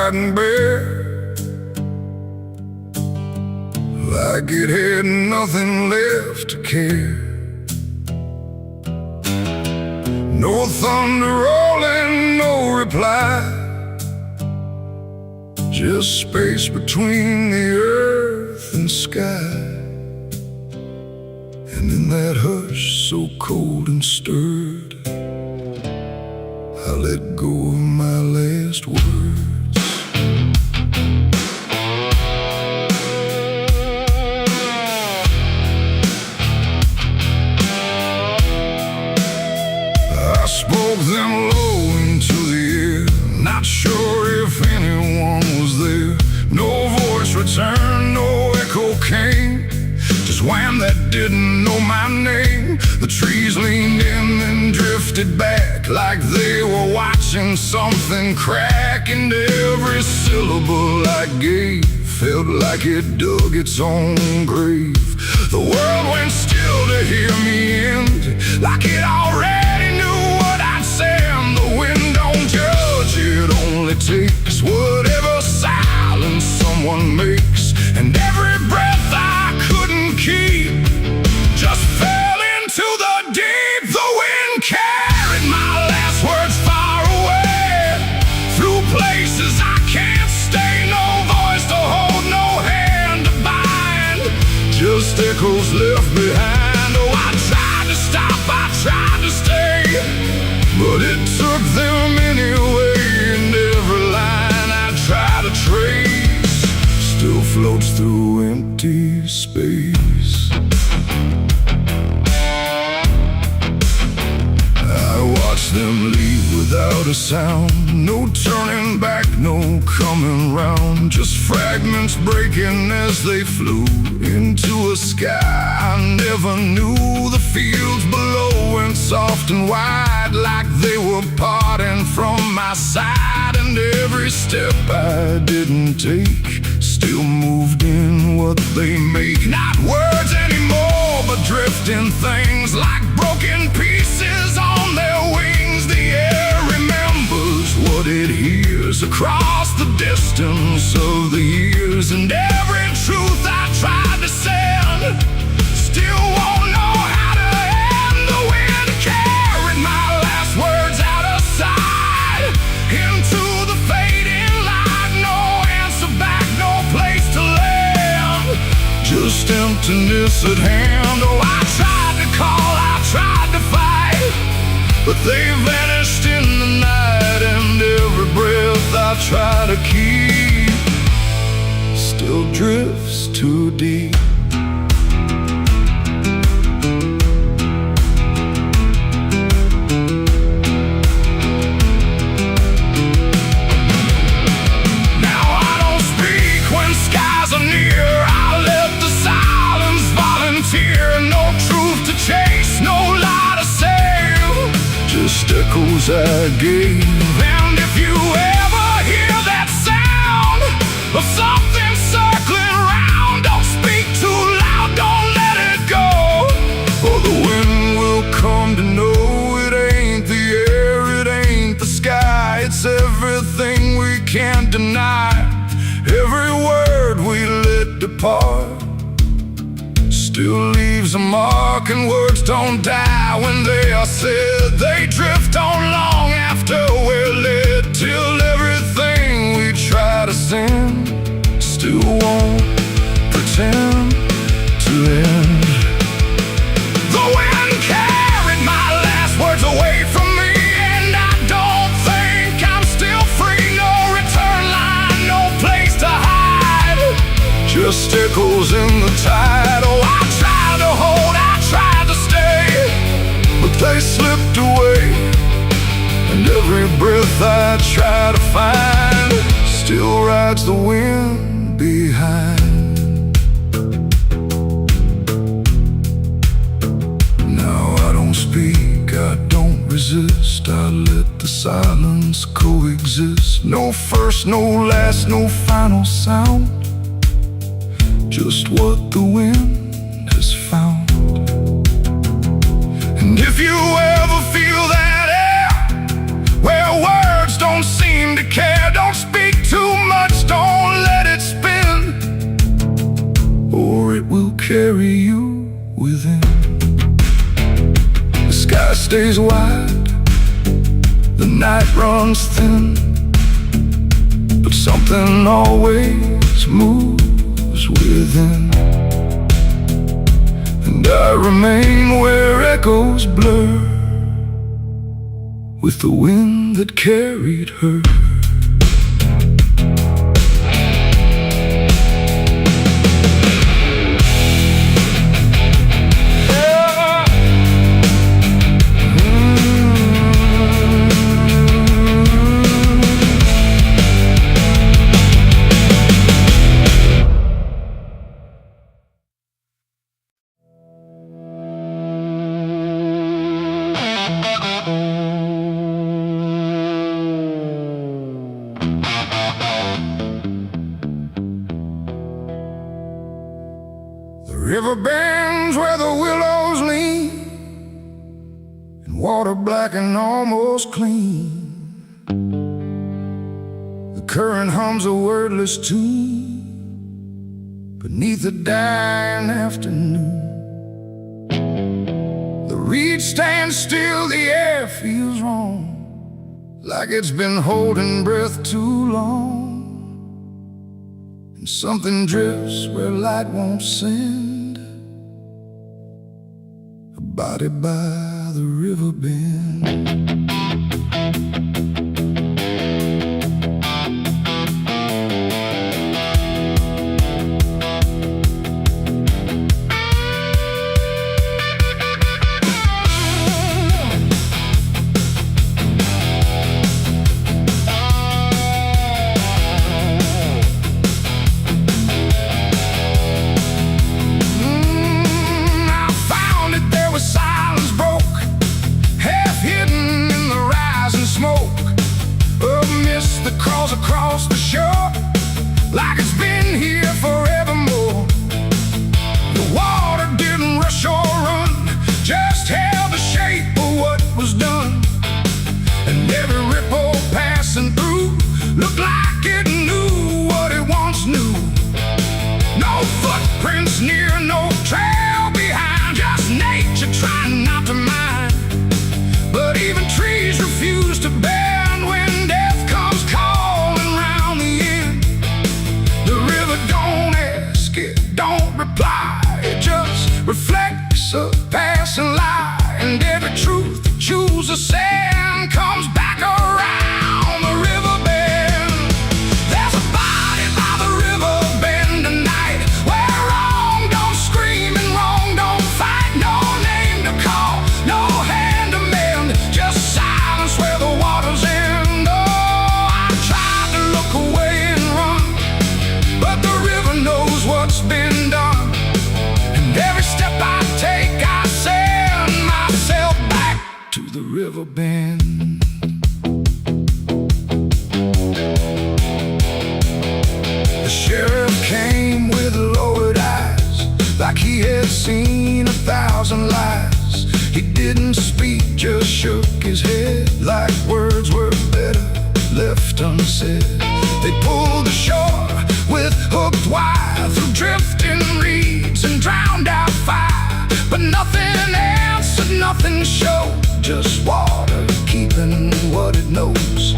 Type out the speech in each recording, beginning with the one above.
lying bare, like it had nothing left to care. No thunder rolling, no reply, just space between the earth and sky. And in that hush so cold and stirred, I let go of my last words. I spoke them low into the air, not sure if anyone was there. No voice returned, no echo came, just wham that didn't know my name. The trees leaned in and drifted back, like they were watching something crack. And every syllable I gave felt like it dug its own grave. The world went still to hear me end, like it already knew what I'd say. And the wind don't judge, it only takes whatever silence someone makes. And every breath I couldn't keep just fell into the deep. The wind carried my last words far away, through places I can't stay. No voice to hold, no hand to bind, just echoes left behind. Oh, I tried to stop, I tried to stay, but it took them anyway. And every line I try to trace still floats through empty space. I watched them leave without a sound, no turning back, no coming round, just fragments breaking as they flew into a sky I never knew. The fields below went soft and wide, like they were parting from my side. And every step I didn't take still moved in what they make. Not words anymore, but drifting things, like broken pieces on their wings. The air remembers what it hears across the distance of the years. And every truth I tried to send still won't know how to end. The wind carried my last words out of sight, into the fading light. No answer back, no place to land, just emptiness at hand. Oh, I tried to call, I tried to fight, but they vanished in the night. And every breath I try to keep still drifts too deep. Now I don't speak when skies are near, I let the silence volunteer. No truth to chase, no lie to save, just echoes I gave. And if you ever hear that sound of something circling round, don't speak too loud, don't let it go, or the wind will come to know it ain't the air, it ain't the sky, it's everything we can't deny. Every word we let depart still leaves a mark, and words don't die when they are said. They drift on long after we're led, till everything we try to send still won't pretend to end. The wind carried my last words away from me, and I don't think I'm still free. No return line, no place to hide, just echoes in the tide. Oh, I tried to hold, I tried to stay, but they slipped away. And every breath I try to find still rides the wind behind. Now I don't speak, I don't resist, I let the silence coexist. No first, no last, no final sound, just what the wind has found. And if you ever feel that air, where words don't seem to care, don't speak too much, carry you within. The sky stays wide, the night runs thin, but something always moves within. And I remain where echoes blur with the wind that carried her. The river bends where the willows lean, and water black and almost clean. The current hums a wordless tune beneath the dying afternoon. The reed stands still, the air feels wrong, like it's been holding breath too long. And something drifts where light won't send, a body by the river bend. Across the shore, like it's been here forevermore. The water didn't rush or run, just held the shape of what was done. And every ripple passing through looked like it knew what it once knew. No footprints near, no trail behind, just nature trying not to mind. But even trees refuse to bend when death comes calling round the end. The river don't ask, it don't reply, it just reflects a passing lie. And every truth that chooses sand comes back around the river bend. There's a body by the river bend tonight, where wrong don't scream and wrong don't fight. No name to call, no hand to mend, just silence where the waters end. Oh, I tried to look away and run, but the river knows what's been done. And every step I take, I send myself back to the river bend. The sheriff came with lowered eyes, like he had seen 1,000 lies. He didn't speak, just shook his head, like words were better left unsaid. They pulled ashore with hooked wire through drifting reeds and drowned out fire. But nothing answered, nothing showed, just water keeping what it knows.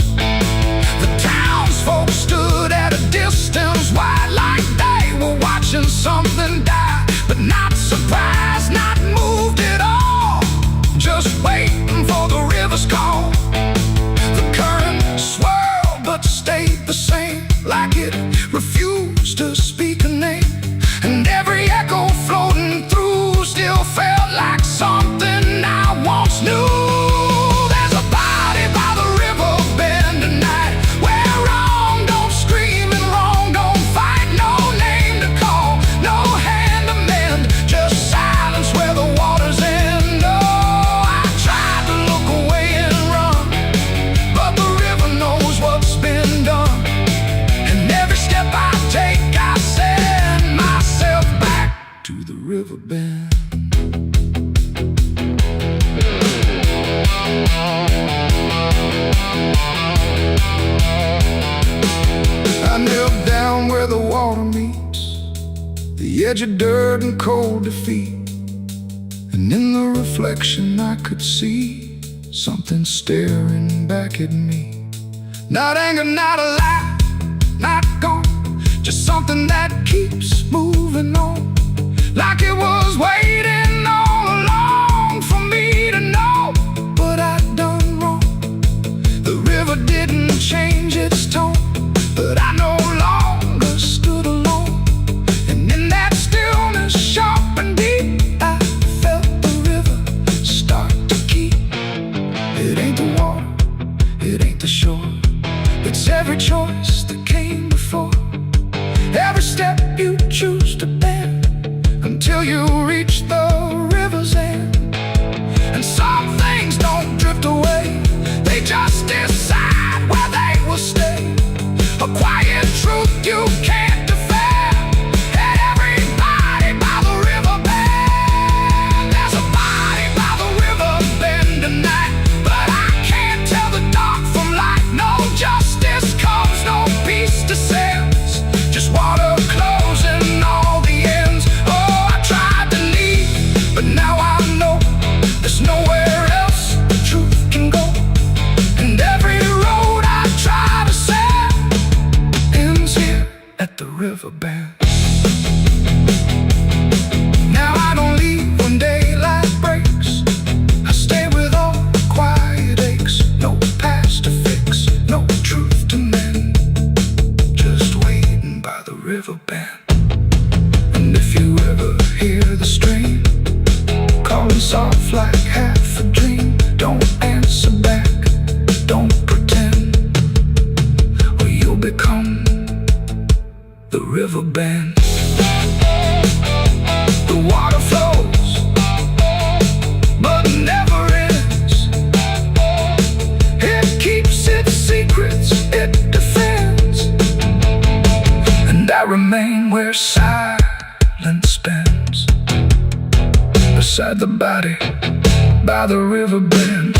The townsfolk stood at a distance wide, like they were watching something die. But not surprised, not moved at all, just waiting for the river's call. The current swirled but stayed the same, like it refused to speak a name. And every echo floating through still felt like something I once knew. There's a body by the river bend tonight, where wrong don't scream and wrong don't fight. No name to call, no hand to mend, just silence where the waters end. Oh, I tried to look away and run, but the river knows what's been done. And every step I take, I send myself back to the river bend. I knelt down where the water meets, the the edge of dirt and cold defeat. And in the reflection I could see something staring back at me. Not anger, not a lie, not gone, just something that keeps moving on, like it was waiting all along for me to know what I'd done wrong. The river didn't change its tone, but I no longer stood alone. And in that stillness, sharp and deep, I felt the river start to keep. It ain't the water, it ain't the shore, it's every choice that came before, every step you choose to bear, until you reach the river's end. And some things don't drift away, they just decide where they will stay. A quiet truth you can't defend. And everybody by the river bend. There's a body by the river bend tonight, but I can't tell the dark from light. No justice comes, no peace descends, just water closing all the ends. Oh, I tried to leave, but now I know there's nowhere else the truth can go. And every road I try to set ends here at the river bend. Now I don't leave when daylight breaks, I stay with all the quiet aches. No past to fix, no truth to mend, just waiting by the river bend. And if you ever hear the stream calling soft like half a dream, don't answer back, don't pretend, or you'll become the river bend. The water flows, but never ends. It keeps its secrets, it defends. And I remain where silence spends, beside the body by the river bend.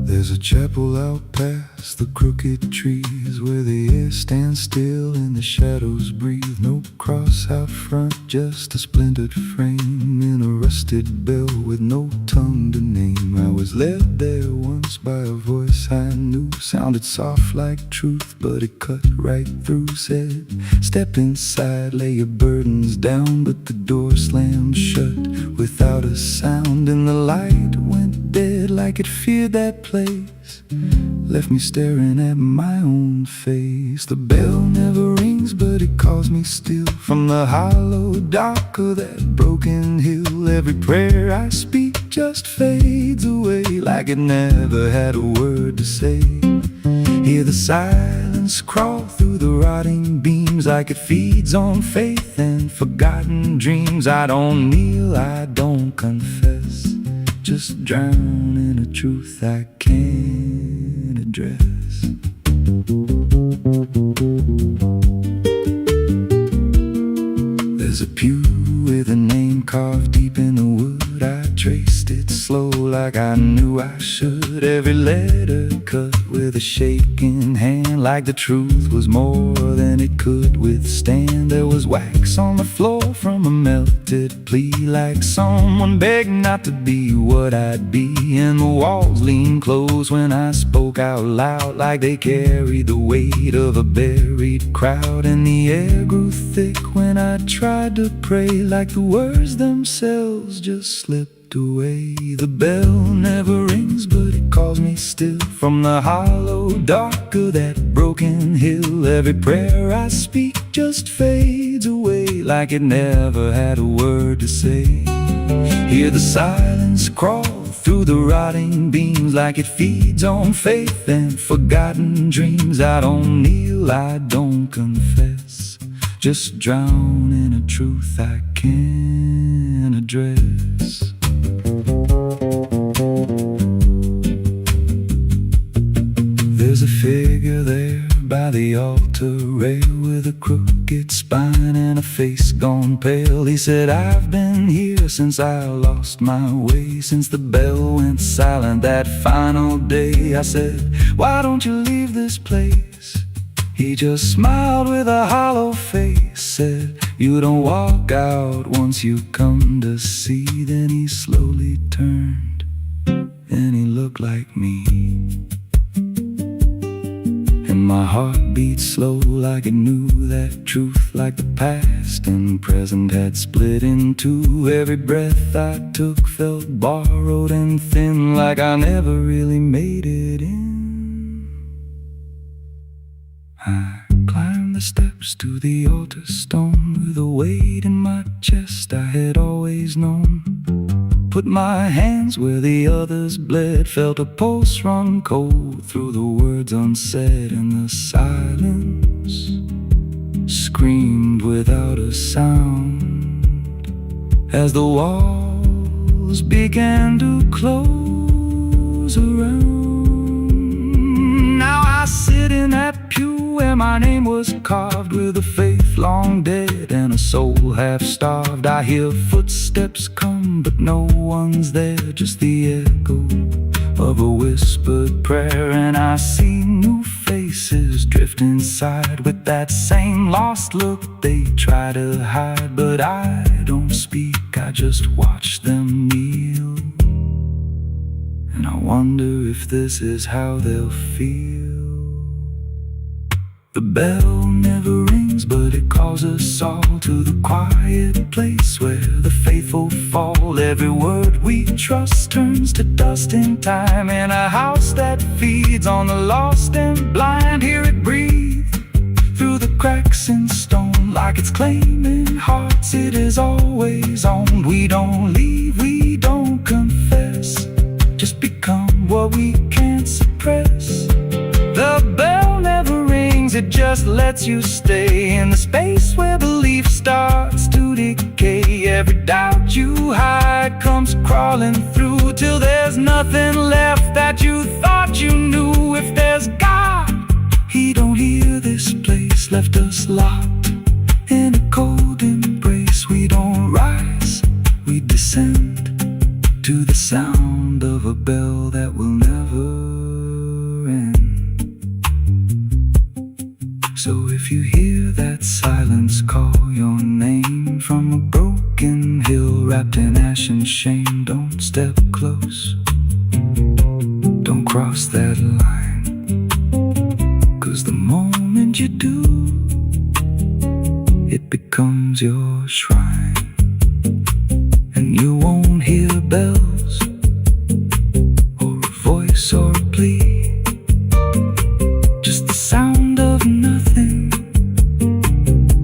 There's a chapel out past the crooked trees, where the air stands still and the shadows breathe. No cross out front, just a splintered frame in a rusted bell with no tongue to name. I was led there once by a voice I knew, sounded soft like truth, but it cut right through. Said, step inside, lay your burdens down, but the door slammed shut without a sound. And the light went dead like it feared that place, left me staring at my own face. The bell never rings, but it calls me still, from the hollow dark of that broken hill. Every prayer I speak just fades away, like it never had a word to say. Hear the silence crawl through the rotting beams, like it feeds on faith and forgotten dreams. I don't kneel, I don't confess, just drown in a truth I can't address. There's a pew with a name carved deep in the wood. I traced it slow like I knew I should. Every letter cut with a shaking hand, like the truth was more than it could withstand. There was wax on the floor from a melted plea, like someone begged not to be what I'd be. And the walls leaned close when I spoke out loud, like they carried the weight of a buried crowd. And the air grew thick when I tried to pray, like the words themselves just slipped away. The bell never rings, but it calls me still, from the hollow dark of that broken hill. Every prayer I speak just fades away, like it never had a word to say. Hear the silence crawl through the rotting beams, like it feeds on faith and forgotten dreams. I don't kneel, I don't confess, just drown in a truth I can't address. figure there by the altar rail with a crooked spine and a face gone pale. He said, I've been here since I lost my way, since the bell went silent that final day. I said, why don't you leave this place? He just smiled with a hollow face, said, you don't walk out once you come to see. Then he slowly turned and he looked like me. And my heart beat slow like it knew that truth, like the past and present had split in two. Every breath I took felt borrowed and thin, like I never really made it in. I climbed the steps to the altar stone with a weight in my chest I had always known. Put my hands where the others bled, felt a pulse run cold through the words unsaid, and the silence screamed without a sound as the walls began to close around. Now I sit in that pew where my name was carved, with a faith long dead and a soul half starved. I hear footsteps come, but no one's there, just the echo of a whispered prayer. And I see new faces drift inside with that same lost look they try to hide. But I don't speak, I just watch them kneel, and I wonder if this is how they'll feel. The bell never rings, but it calls us all to the quiet place where the faithful fall. Every word we trust turns to dust in time, in a house that feeds on the lost and blind. Hear it breathe through the cracks in stone, like it's claiming hearts it is always owned. We don't leave, we don't confess, just become what we can't suppress. The bell never rings, it just lets you stay in the space where belief starts to decay. Every doubt you hide comes crawling through, till there's nothing left that you thought you knew. If there's God, He don't hear this place, left us locked in a cold embrace. We don't rise, we descend to the sound of a bell that will never end. So if you hear that silence call your name from a broken hill wrapped in ash and shame, don't step close, don't cross that line, 'cause the moment you do, it becomes your shrine. And you won't hear bells or a voice or a plea, just the sound of nothing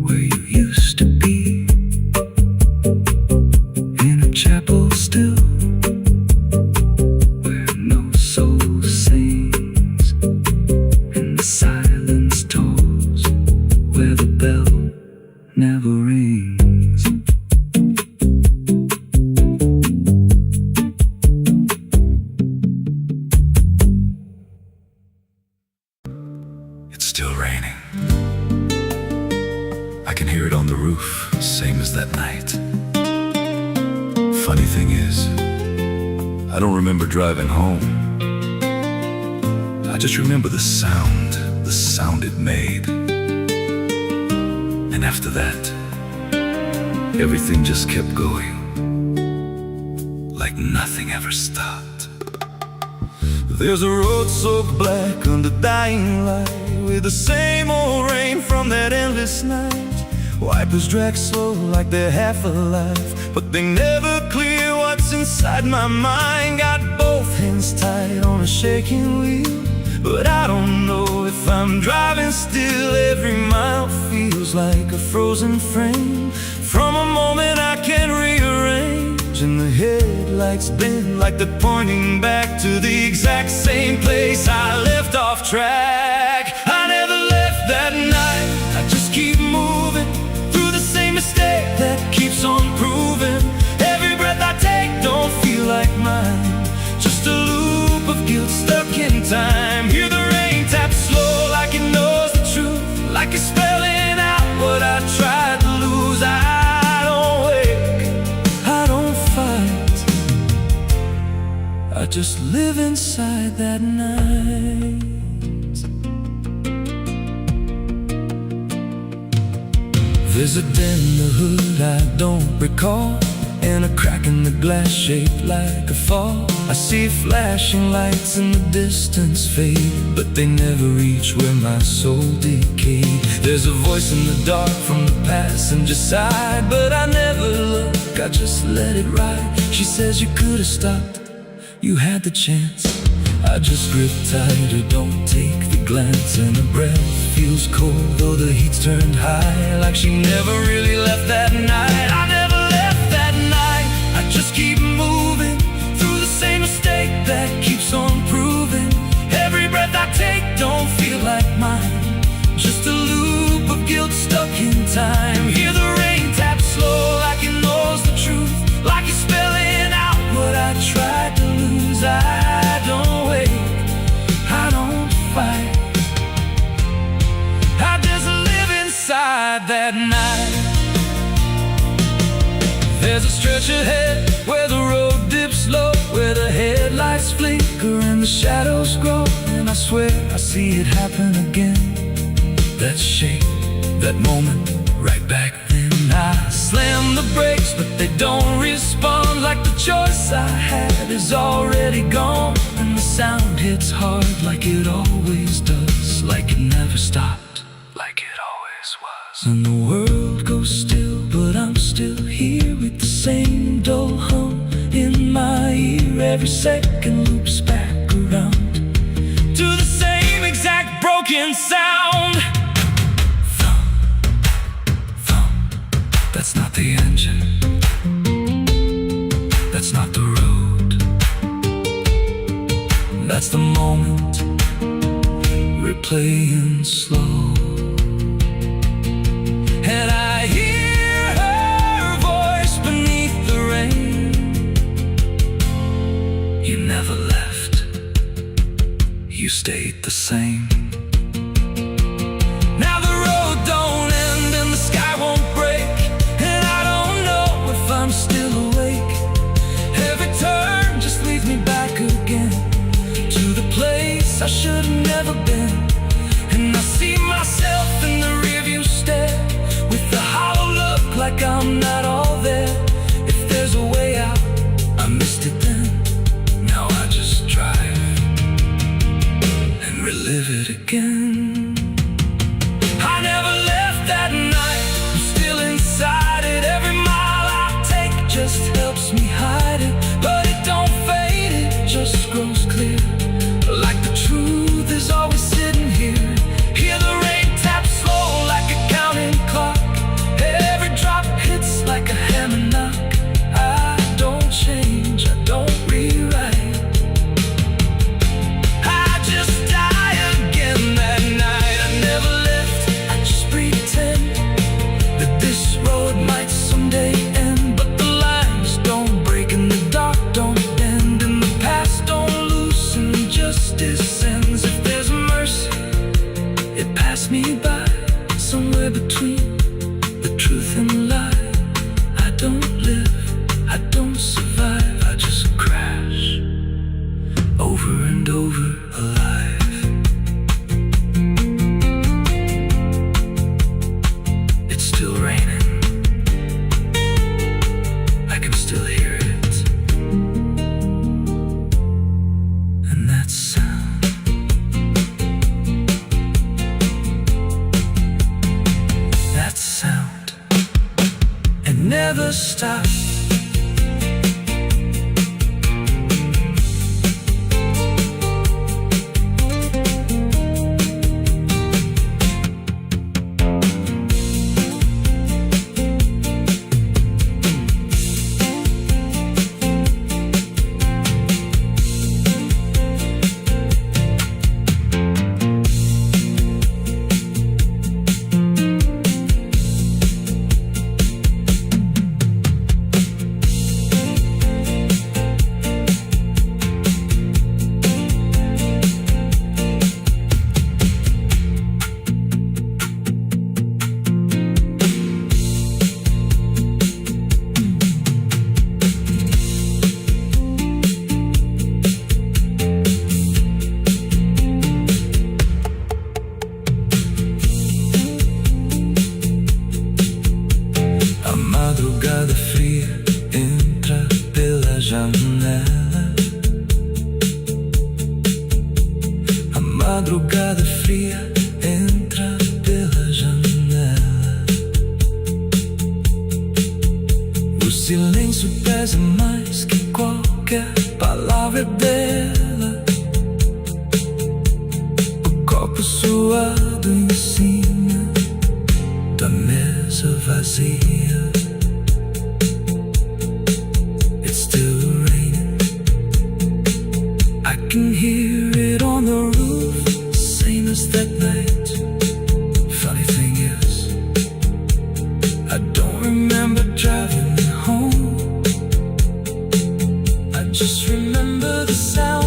where you used to be, in a chapel still where no soul sings, and the silence tolls where the bell never rings. It's still raining. I can hear it on the roof, same as that night. Funny thing is, I don't remember driving home. I just remember the sound it made. And after that, everything just kept going, like nothing ever stopped. There's a road so black under dying light, with the same old rain from that endless night. Wipers drag slow like they're half alive, but they never clear what's inside my mind. Got both hands tied on a shaking wheel, but I don't know if I'm driving still. Every mile feels like a frozen frame from a moment I can't rearrange. And the headlights bend like they're pointing back to the exact same place I left off track. I never left that night, I just keep moving through the same mistake that keeps on proving. Every breath I take don't feel like mine, just a loop of guilt stuck in time. Hear the rain tap slow just live inside that night. There's a dent in the hood I don't recall, and a crack in the glass shaped like a fall. I see flashing lights in the distance fade, but they never reach where my soul decayed. There's a voice in the dark from the passenger side, but I never look, I just let it ride. She says you could have stopped, you had the chance. I just grip tighter, don't take the glance, and her breath feels cold though the heat's turned high, like she never really left that night. I never left that night, I just keep moving through the same mistake that keeps on proving. Every breath I take don't feel like mine, just a loop of guilt stuck in time. Hear the rain tap slow like it knows the truth, like it's spelling out what I tried to lose. I don't wait, I don't fight, I just live inside that night. There's a stretch ahead where the road dips low, where the headlights flicker and the shadows grow, and I swear I see it happen again. That shape, that moment, right back then. I slam the brakes, but they don't respond, like the choice I had is already gone. And the sound hits hard like it always does, like it never stopped, like it always was. And the world goes still, but I'm still here with the same dull hum in my ear. Every second loops back around to the same exact broken sound. That's not the engine, that's not the road, that's the moment replaying slow. And I hear her voice beneath the rain. You never left, you stayed the same. Now the road don't end and the sky won't break, I'm still awake. Every turn just leads me back again to the place I should have never been. And I see myself in the rearview stare, with the hollow look like I'm not all there. If there's a way out, I missed it then. Now I just drive and relive it again. I never left that night, I'm still inside it. Every just helps me hide it, but it don't fade, it just grows clear, like the truth is always sitting here. Hear the rain tap slow like a counting clock, every drop hits like a hammer knock. I don't change, I don't rewrite, I just die again that night. I never left, I just pretend that this road might someday end, but don't break in the dark, don't bend in the past, don't loosen, justice ends. If there's mercy, it passed me by, somewhere between the truth and the lie. I don't live, I don't survive, I just crash over and over alive. It's still raining, I can still hear it, and that sound, that sound, it never stops. madrugada fria entra pela janela. O silêncio pesa mais que qualquer palavra dela. O copo suado em cima da mesa vazia. It's still raining. I can hear it on the roof, same as that night. Funny thing is, I don't remember driving home. I just remember the sound.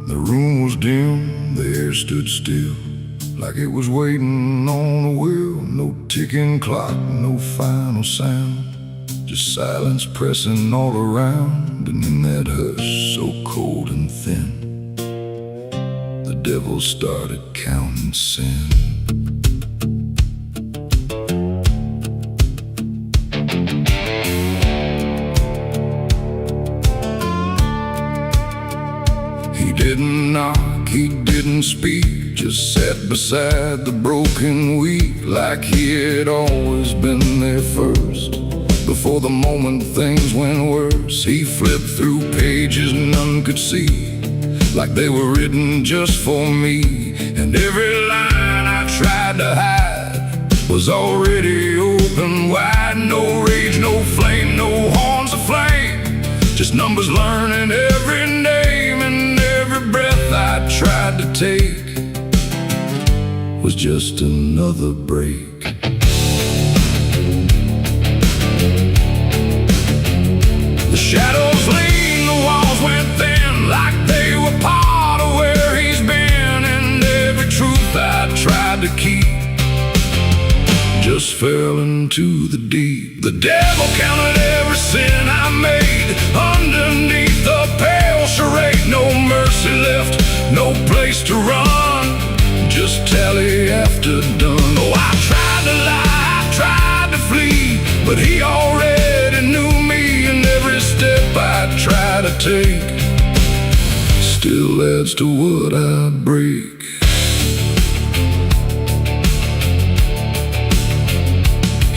The room was dim, the air stood still, like it was waiting on a wheel. No ticking clock, no final sound, just silence pressing all around. And in that hush, so cold and thin, the devil started counting sin. He didn't knock, he didn't speak, just sat beside the broken wheat, like he had always been there first. Before the moment things went worse, he flipped through pages none could see, like they were written just for me. And every line I tried to hide was already open wide. No rage, no flame, no horns of flame, just numbers learning every name. And every breath I tried to take was just another break. The shadows lean, the walls went thin, like they were part of where he's been. And every truth I tried to keep just fell into the deep. The devil counted every sin I made underneath the pale charade. No mercy left, no place to run, just tally after done. Oh, I tried to lie, I tried to flee, but he already knew me. And every step I try to take still adds to what I break.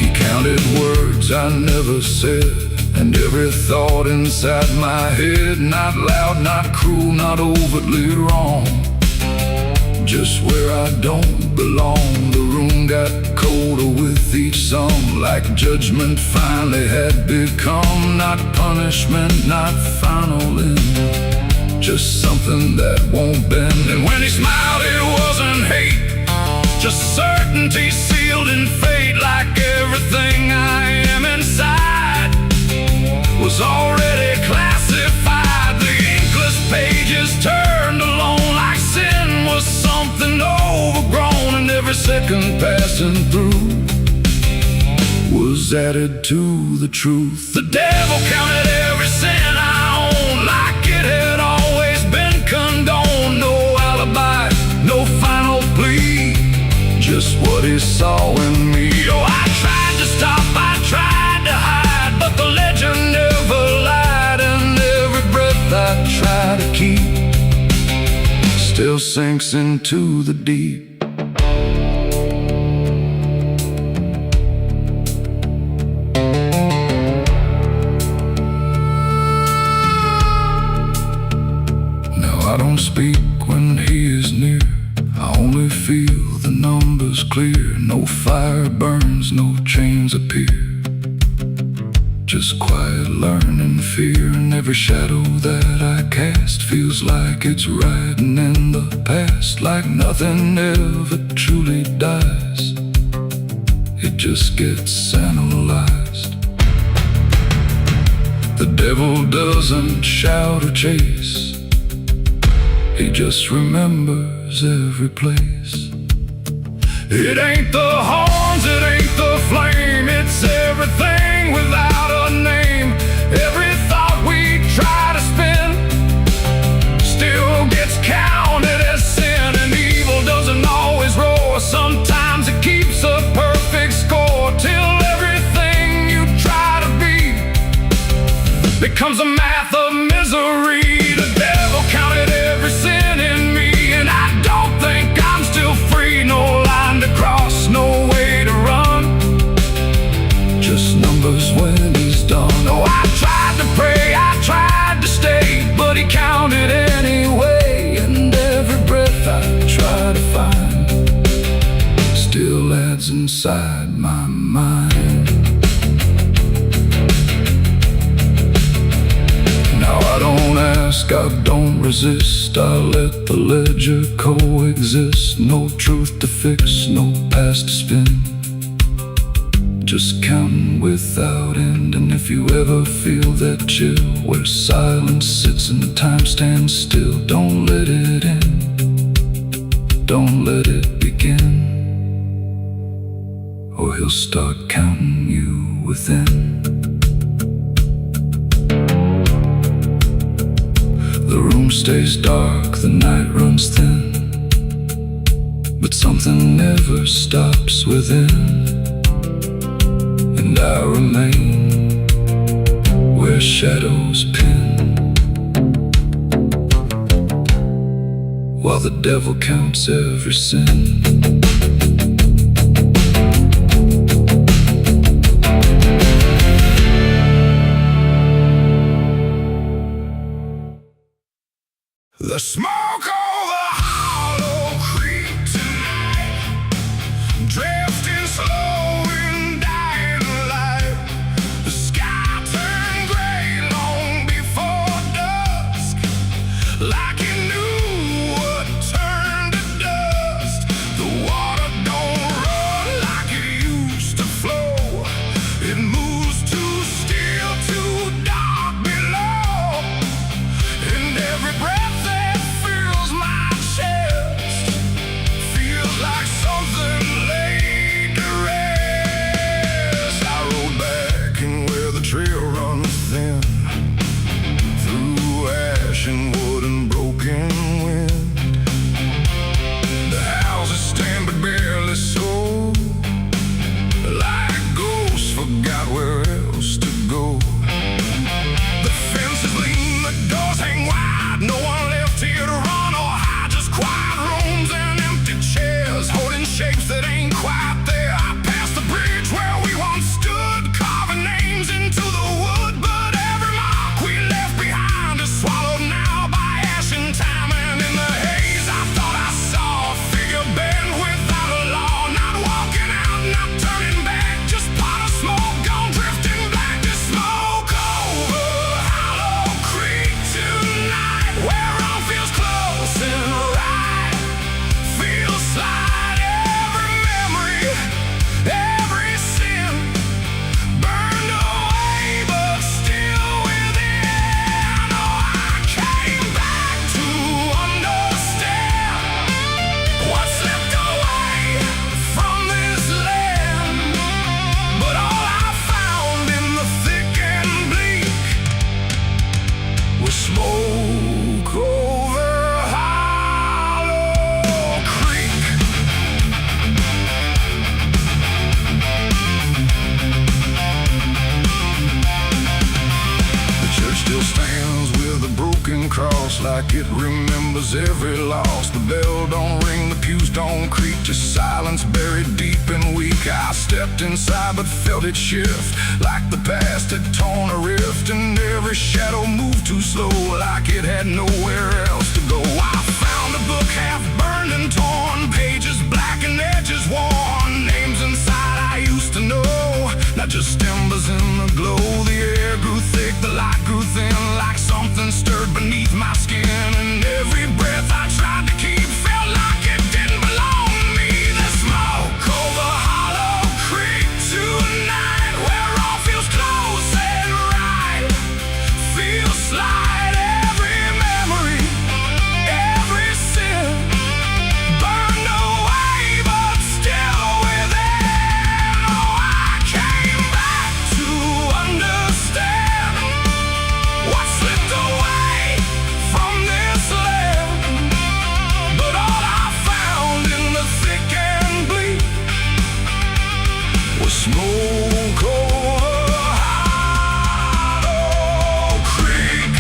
He counted words I never said, and every thought inside my head. Not loud, not cruel, not overtly wrong, just where I don't belong. The room got colder with each song, like judgment finally had become. Not punishment, not final end, just something that won't bend. And when he smiled it wasn't hate, just certainty sealed in fate. Like everything I am inside was already classified. The inkless pages turned alone, like sin was something overgrown. And every second passing through was added to the truth. The devil counted every sin I owned, like it had always been condoned. No alibi, no final plea, just what he saw in me. Oh, I tried to stop, I tried to hide, but the legend never lied. And every breath I try to keep still sinks into the deep. Now I don't speak when he is near, I only feel the numbers clear. No fire burns, no chains appear, just quiet learning fear. And every shadow that I cast feels like it's riding in the past, like nothing ever truly dies, it just gets analyzed. The devil doesn't shout or chase, he just remembers every place. It ain't the horns, it ain't the flame, it's everything without a name. Every thought we try to spin still gets counted as sin. And evil doesn't always roar, sometimes it keeps a purpose resides inside my mind. Now I don't ask, I don't resist, I let the ledger coexist. No truth to fix, no past to spin, just counting without end. And if you ever feel that chill where silence sits and the time stands still, don't let it end, don't let it begin, or he'll start counting you within. The room stays dark, the night runs thin, but something never stops within. And I remain where shadows pin, while the devil counts every sin. The smoke over Hollow Creek tonight, drifting slow in dying light. The sky turned gray long before dusk, like it knew what turned to dust. The water don't run like it used to flow, it moves too still, too dark below. And every breath like it remembers every loss. The bell don't ring, the pews don't creak, just silence buried deep and weak. I stepped inside but felt it shift, like the past had torn a rift. And every shadow moved too slow, like it had nowhere else to go. I found a book half burned and torn, pages black and edges worn. Names inside I used to know, not just embers in the glow. The air grew thick, the light grew thin, like something stirred beneath my skin. And every breath I tried to keep felt like it didn't belong to me. The smoke over Hollow Creek tonight, where all feels close and right, feels slight. Every memory, every sin burned away, but still within. Oh, I came back to understand what slipped away from this land. But all I found in the thick and bleak was smoke over Hollow Creek.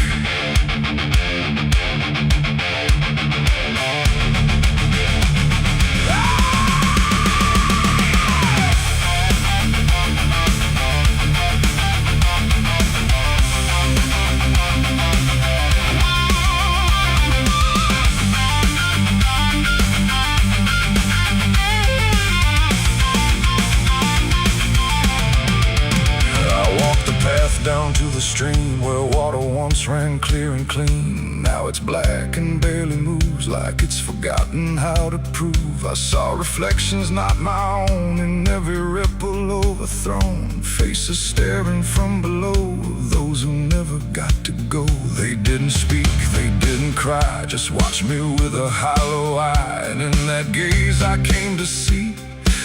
the stream where water once ran clear and clean. Now it's black and barely moves, like it's forgotten how to prove. I saw reflections not my own in every ripple overthrown, faces staring from below, those who never got to go. They didn't speak, they didn't cry, just watched me with a hollow eye. And in that gaze I came to see,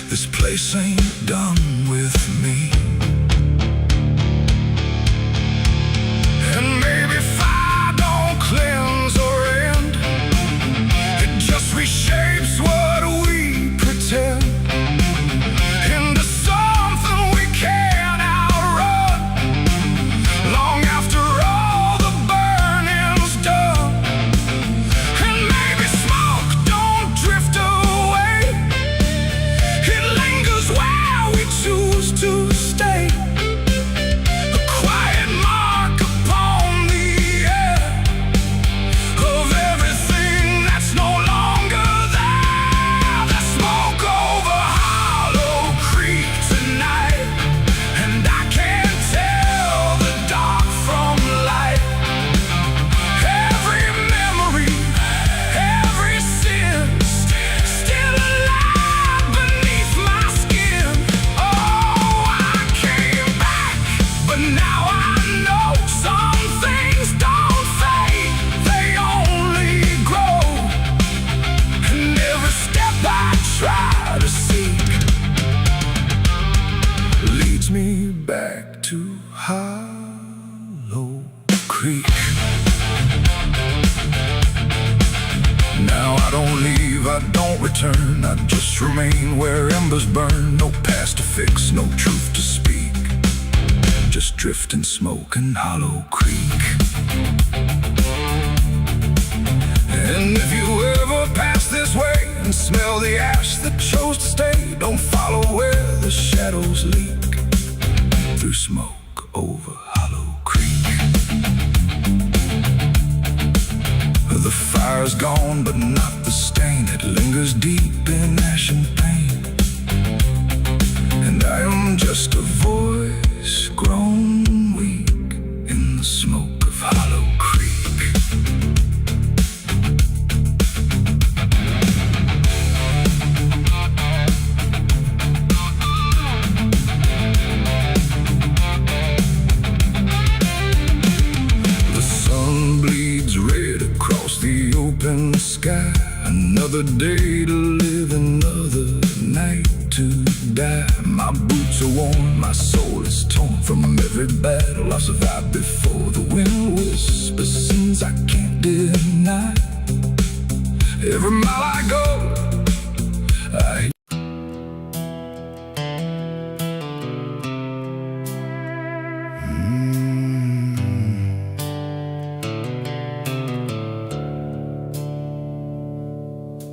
this place ain't done with me. And maybe fire don't cleanse or end, it just reshapes what we pretend into something we can't outrun, long after all the burning's done. And maybe smoke don't drift away, it lingers where we choose to stay, a quiet mark upon the air of everything that's no longer there. There's smoke over Hollow Creek tonight, and I can't tell the dark from light. Every memory, every sin, still alive beneath my skin. Oh, I came back, but now I know some things don't fade, they only grow. And every step I try to seek leads me back to Hollow Creek. Now I don't leave, I don't return, I just remain where embers burn. No past to fix, no truth to speak, just drift and smoke in Hollow Creek. And if you ever pass this way and smell the ash that chose to stay, don't follow where the shadows leak, through smoke over Hollow Creek. The fire's gone, but not the stain, it lingers deep in ash and pain. And I am just a voice grown weak in the smoke of Hollow Creek. The sun bleeds red across the open sky. Another day to live, another night to die. My boots are worn, my soul is torn from every battle I've survived before. The wind whispers sins I can't deny. Every mile I go, I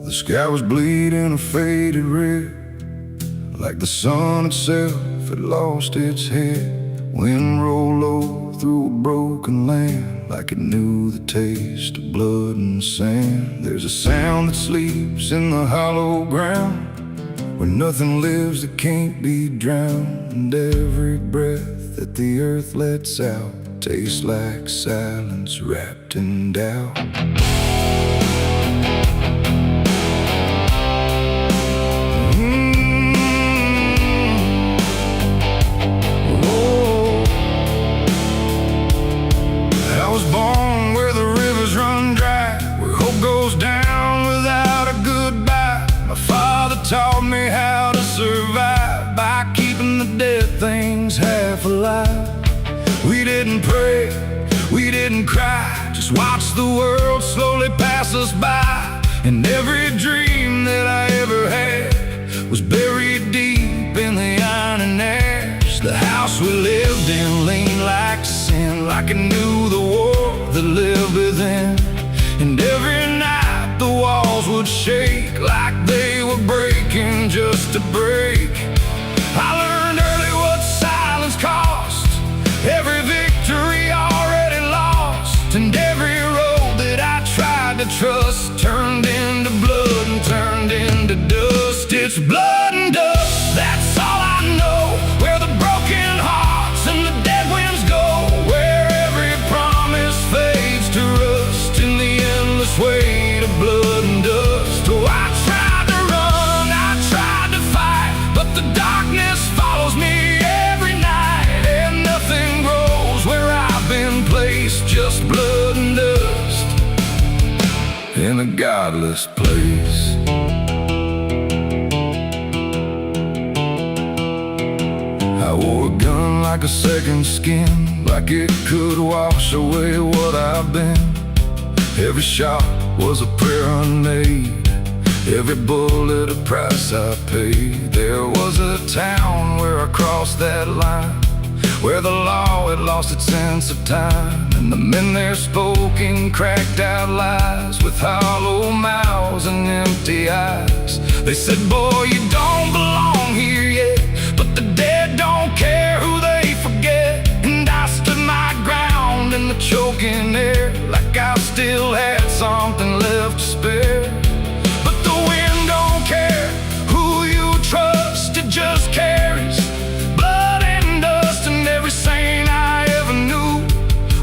The sky was bleeding a faded red, like the sun itself had lost its head. Wind rolled low through a broken land, like it knew the taste of blood and sand. There's a sound that sleeps in the hollow ground, where nothing lives that can't be drowned. And every breath that the earth lets out tastes like silence wrapped in doubt. Taught me how to survive by keeping the dead things half alive. We didn't pray, we didn't cry, just watch the world slowly pass us by. And every dream that I ever had was buried deep in the iron and ash. The house we lived in leaned like sin, like it knew the war that lived within. And every night the walls would shake like they were breaking just to break. I learned early what silence cost, every victory already lost. And every road that I tried to trust turned into blood and turned into dust. It's blood and dust, that's all I know. Where the broken hearts and the dead winds go, where the darkness follows me every night, and nothing grows where I've been placed, just blood and dust in a godless place. I wore a gun like a second skin, like it could wash away what I've been. Every shot was a prayer unmade, every bullet a price I paid. There was a town where I crossed that line, where the law had lost its sense of time, and the men there spoke in cracked out lies, with hollow mouths and empty eyes. They said, boy, you don't belong here yet, but the dead don't care who they forget. And I stood my ground in the choking air, like I still had something left to spare. But the wind don't care who you trust, it just carries blood and dust. And every saint I ever knew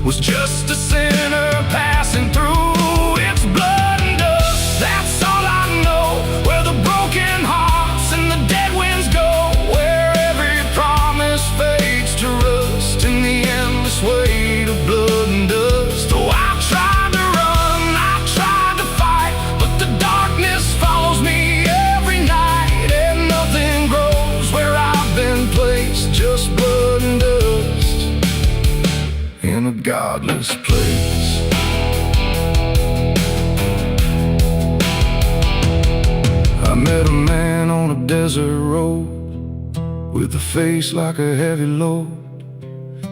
was just a sinner passing through. It's blood and dust, that's all I know, where the broken hearts and the dead winds go, where every promise fades to rust in the endless weight of blood and dust. Oh, I tried to run, I tried to fight, but the darkness follows me every night, and nothing grows where I've been placed, just blood and dust in a godless place. I met a man on a desert road, with a face like a heavy load.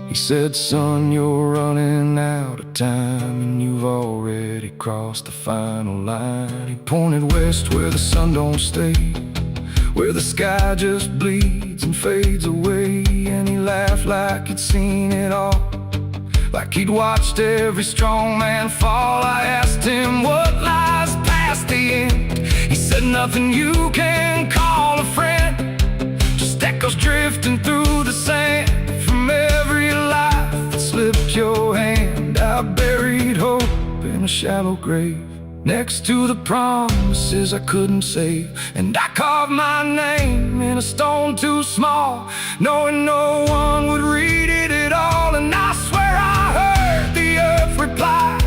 He said, son, you're running out of time, and you've already crossed the final line. He pointed west where the sun don't stay, where the sky just bleeds and fades away. And he laughed like he'd seen it all, like he'd watched every strong man fall. I asked him what lies past the end. He said, nothing you can call a friend, just echoes drifting through the sand from every life that slipped your hand. I buried hope in a shallow grave, next to the promises I couldn't save. And I carved my name in a stone too small, knowing no one would read it at all. And I swear I heard the earth reply,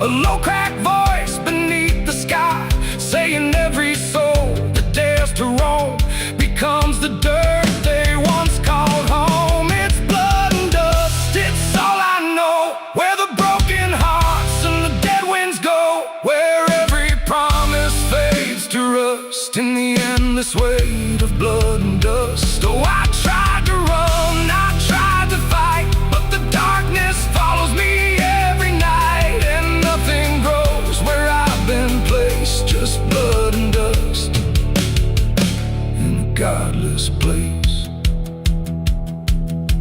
a low cracked voice beneath the sky, saying every soul that dares to roam becomes the dirt they once called home. It's blood and dust, it's all I know, where the broken hearts and the dead winds go, where every promise fades to rust in the endless weight of blood and dust. Oh, I tried to run, I tried to fight, but the darkness follows me every night, and nothing grows where I've been placed, just blood and dust in a godless place.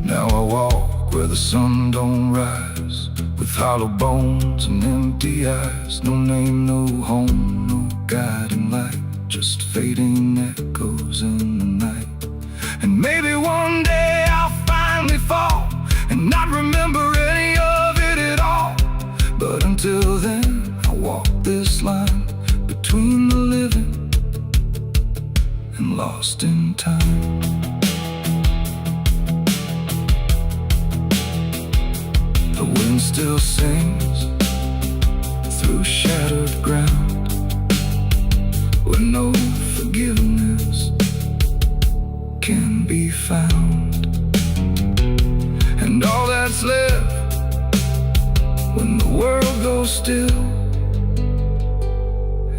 Now I walk where the sun don't rise, with hollow bones and empty eyes. No name, no home, no guiding light, just fading echoes in the night. And maybe one day I'll finally fall and not remember any of it at all. But until then, I walk this line between the living and lost in time. The wind still sings through shattered ground, where no forgiveness can be found. And all that's left when the world goes still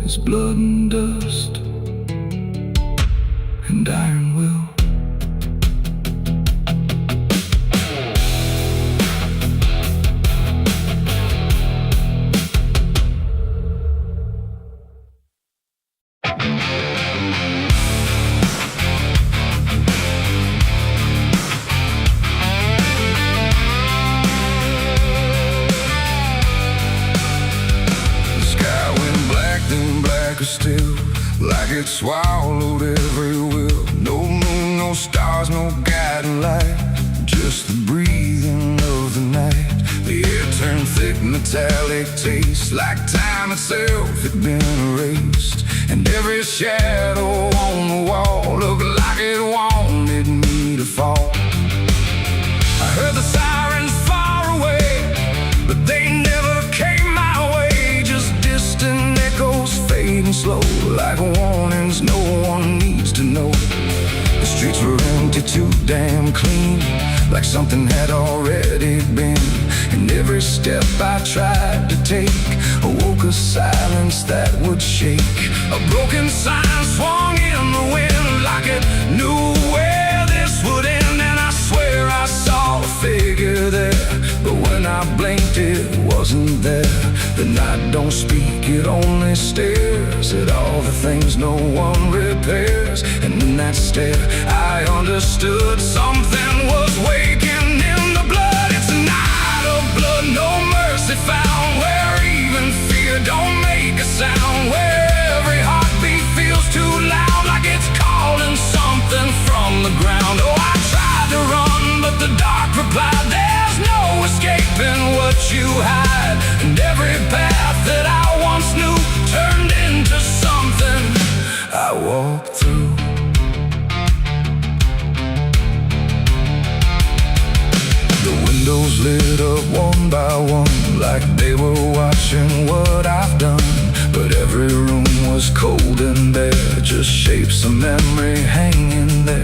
is blood and dust and iron will. Still, like it swallowed every will. No moon, no stars, no guiding light, just the breathing of the night. The air turned thick, metallic taste, like time itself had been erased. And every shadow on the wall looked like it wanted me to fall. I heard the sirens far away, but they never came my way. Just distant echoes fading slow, like warnings no one needs to know. The streets were empty, too damn clean, like something had already been. And every step I tried to take awoke a silence that would shake. A broken sign swung in the wind, like it knew where this would end. And I swear I saw a figure there, but when I blinked it wasn't there. The night don't speak, it only stares at all the things no one repairs. And in that stare I understood something was waking in the blood. It's a night of blood, no mercy found, where even fear don't make a sound, where every heartbeat feels too loud, like it's calling something from the ground. Oh, I tried to run, but the dark replied, there's no escaping what you hide. And every path that I once knew turned into something I walked through. The windows lit up one by one, like they were watching what I've done. But every room was cold and bare, just shapes of memory hanging there.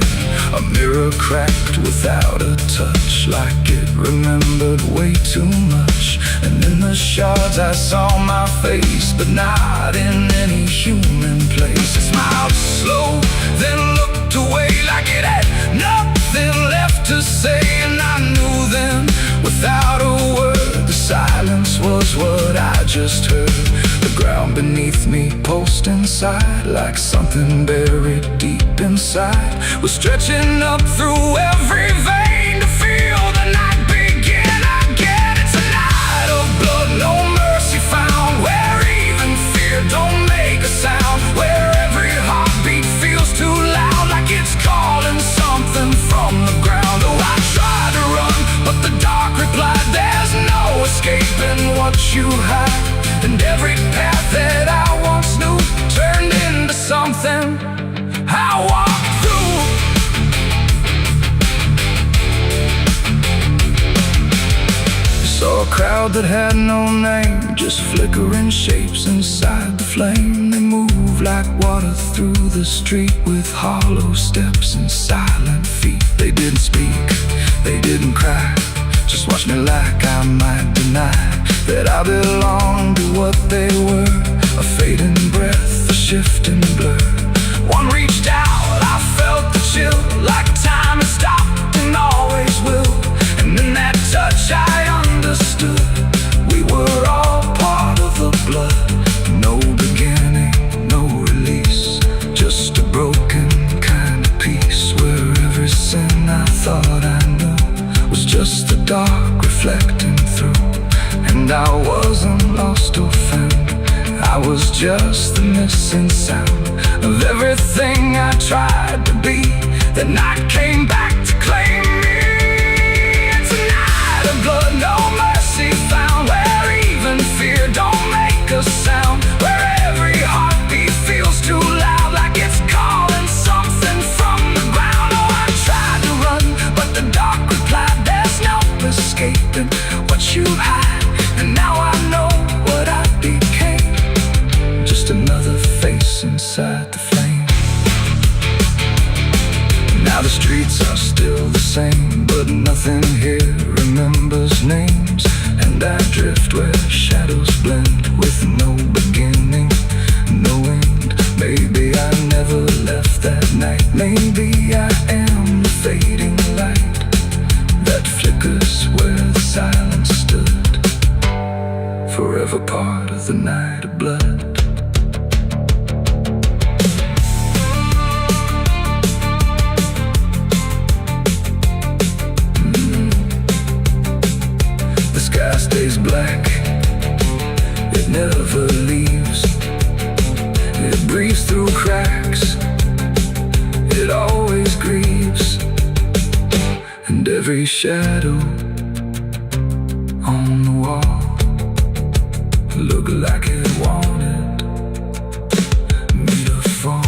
A mirror cracked without a touch, like it remembered way too much. And in the shards I saw my face, but not in any human place. It smiled slow, then looked away, like it had nothing left to say. And I knew then, without a word, the silence was what I just heard. The ground beneath me pulsed inside, like something buried deep inside was stretching up through every vein to feel the night begin again. It's a night of blood, no mercy found, where even fear don't make a sound, where every heartbeat feels too loud, like it's calling something from the ground. Oh, I tried to run, but the dark replied, there's no escaping what you hide. And every path that I once knew turned into something I walked through. Saw a crowd that had no name, just flickering shapes inside the flame. They moved like water through the street, with hollow steps and silent feet. They didn't speak, they didn't cry, just watched me like I might deny that I belonged to what they were. A fading breath, a shifting blur. One reached out, I felt the chill, like time had stopped and always will. And in that touch I understood, we were all part of the blood. No beginning, no release, just a broken kind of peace, where every sin I thought I knew was just the dark reflecting through. And I wasn't lost or found, I was just the missing sound of everything I tried to be. The night came back to claim me. It's a night of blood, no mercy found, where even fear don't make a sound, where every heartbeat feels too loud, like it's calling something from the ground. Oh, I tried to run, but the dark replied, there's no escaping what you hide. And now I know what I became, just another face inside the flame. Now the streets are still the same, but nothing here remembers names. And I drift where shadows blend, with no beginning, no end. Maybe I never left that night, maybe I am the fading light that flickers where the silence stood, forever part of the night of blood. The sky stays black, it never leaves. It breathes through cracks, it always grieves. And every shadow on the wall looked like it wanted me to fall.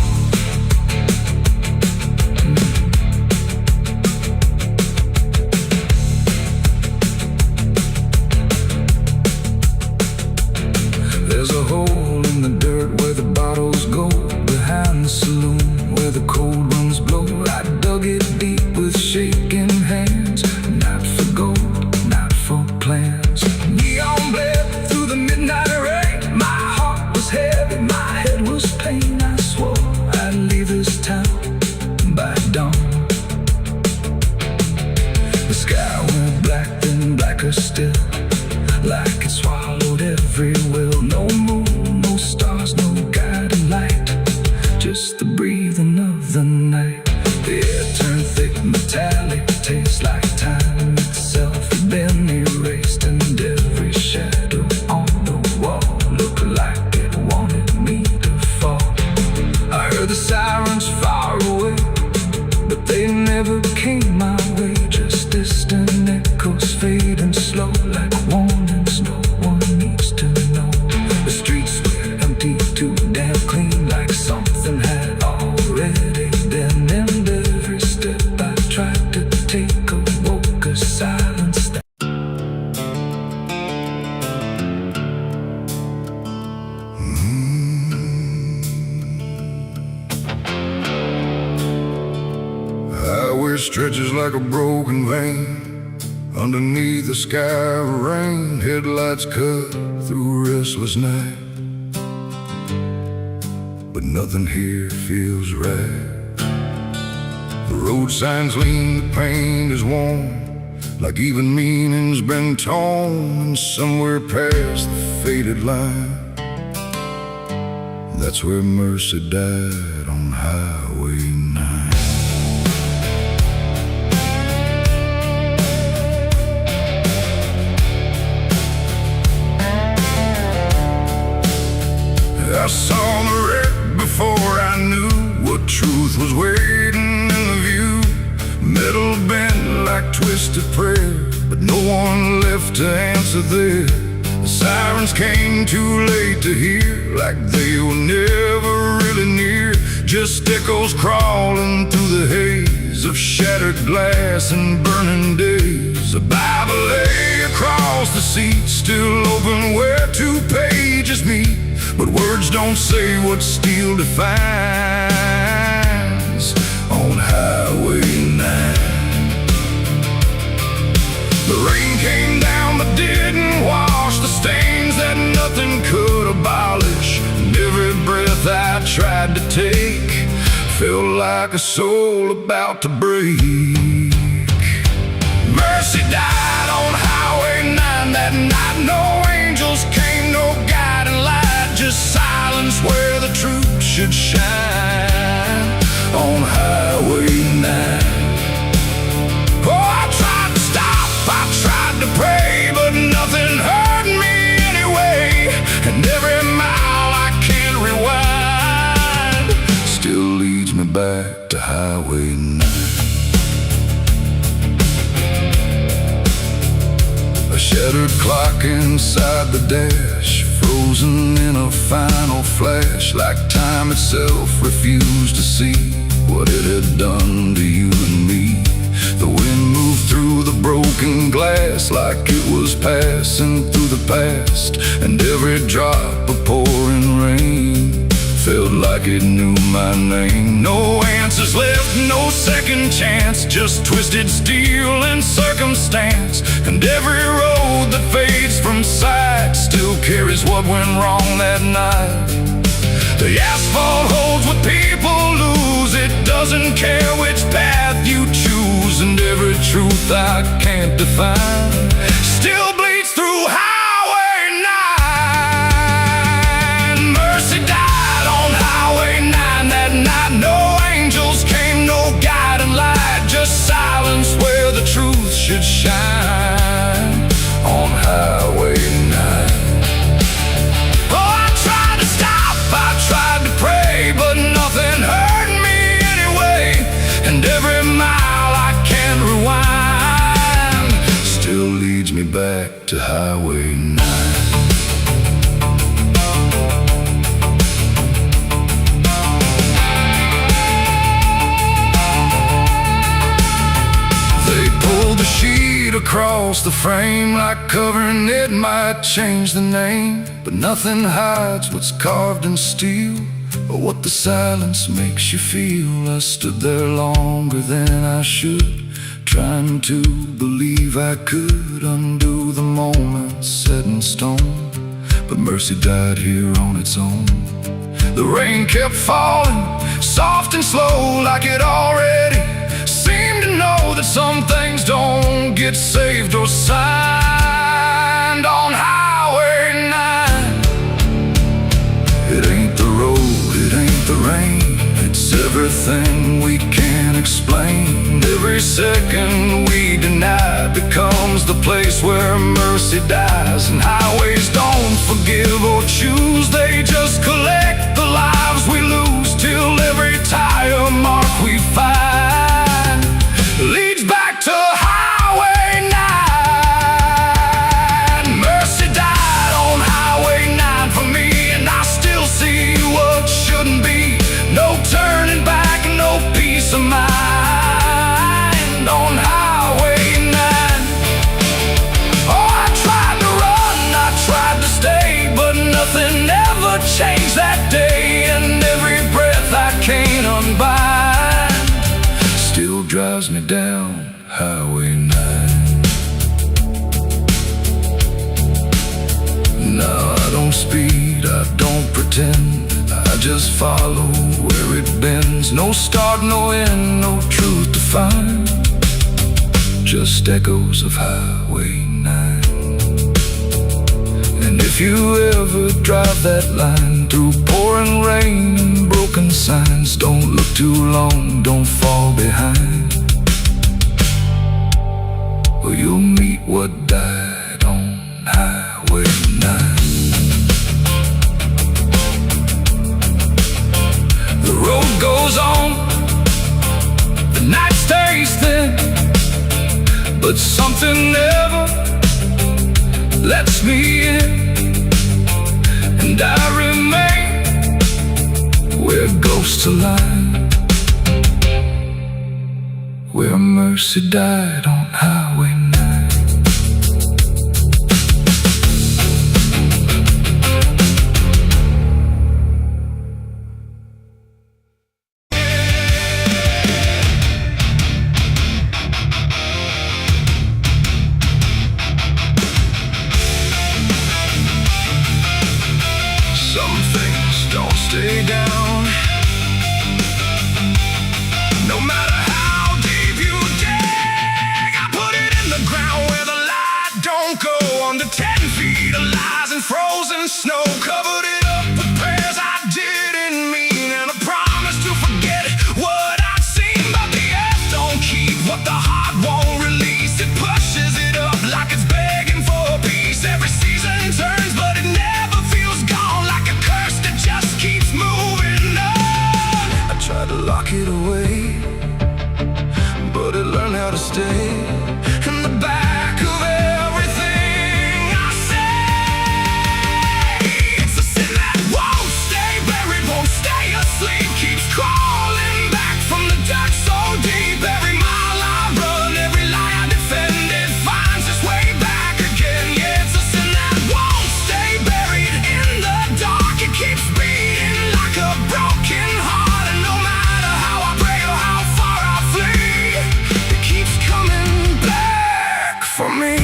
every will. No moon, no stars, no guiding light, just the breathing of the night. The air turned thick, metallic, tastes like time itself had been erased, and every shadow on the wall looked like it wanted me to fall. I heard the sirens far away, but they never came my way. Just distant echoes fading slow like warnings no one needs to know. The streets were empty, too damn clean, like something had already been. And every step I tried to take awoke a silence that Highway stretches like a broken vein underneath the sky of rain. Headlights cut through a restless night, but nothing here feels right. The road signs lean, the paint is worn, like even meaning's been torn. And somewhere past the faded line, that's where mercy died on Highway 9. I saw the wreck before I knew what truth was waiting in the view. Metal bent like twisted prayer, but no one left to answer there. The sirens came too late to hear, like they were never really near. Just echoes crawling through the haze of shattered glass and burning days. A Bible lay across the seat, still open where 2 pages meet. But words don't say what steel defines on Highway 9. The rain came down but didn't wash the stains that nothing could abolish. And every breath I tried to take felt like a soul about to break. Mercy died on Highway 9 that night. No angels came, no guiding light, just silence where the truth should shine on Highway 9. Oh, I tried to stop, I tried to pray, but nothing hurt me anyway. And every mile I can't rewind still leads me back to Highway 9. A shattered clock inside the dash, frozen in a final flash, like time itself refused to see what it had done to you and me. The wind moved through the broken glass like it was passing through the past, and every drop of pouring rain felt like it knew my name. No answers left, no second chance, just twisted steel and circumstance. And every road that fades from sight still carries what went wrong that night. The asphalt holds what people lose, it doesn't care which path you choose. And every truth I can't define still bleeds through Highway 9. Mercy died on Highway 9 that night. No angels came, no guiding light, just silence where the truth should shine on Highway 9. Oh, I tried to stop, I tried to pray, but nothing hurt me anyway. And every mile I can't rewind still leads me back to Highway 9. The sheet across the frame, like covering it might change the name. But nothing hides what's carved in steel, or what the silence makes you feel. I stood there longer than I should, trying to believe I could undo the moment set in stone. But mercy died here on its own. The rain kept falling, soft and slow, like it already seemed to know that some things don't get saved or signed on Highway 9. something we can't explain. Every second we deny becomes the place where mercy dies. And highways don't forgive or choose, they just collect the lives we lose, till every tire mark we find leads back to Highway 9. Mercy died on Highway 9 for me, and I still see what shouldn't be. No turning back, no peace of mind on Highway 9. Oh, I tried to run, I tried to stay, but nothing ever changed that day. And every breath I can't unbind still drives me down Highway 9. No, I don't speed, I don't pretend, I just follow where it bends. No start, no end, no truth to find, just echoes of Highway 9. And if you ever drive that line through pouring rain and broken signs, don't look too long, don't fall behind, or you'll meet what died on Highway 9. The road goes on, the night stays thin, but something never lets me in. And I remain where ghosts align, where mercy died on Highway 9. Some things don't stay down, no matter how deep you dig. I put it in the ground where the light don't go. Under 10 feet of lies and frozen snow, covered it up with prayers I didn't mean, and a promise to forget what I'd seen. But the earth don't keep what the heart won't release. It pushes it up like it's begging for peace. Every season turns, but it never feels gone, like a curse that just keeps moving on. I tried to lock it away, but it learned how to stay in the back of everything I say. It's a sin that won't stay buried, won't stay asleep, keeps crawling back from the dark so deep. Every mile I run, every lie I defend, it finds its way back again. Yeah, it's a sin that won't stay buried in the dark. It keeps beating like a broken heart, and no matter how I pray or how far I flee, it keeps coming back for me.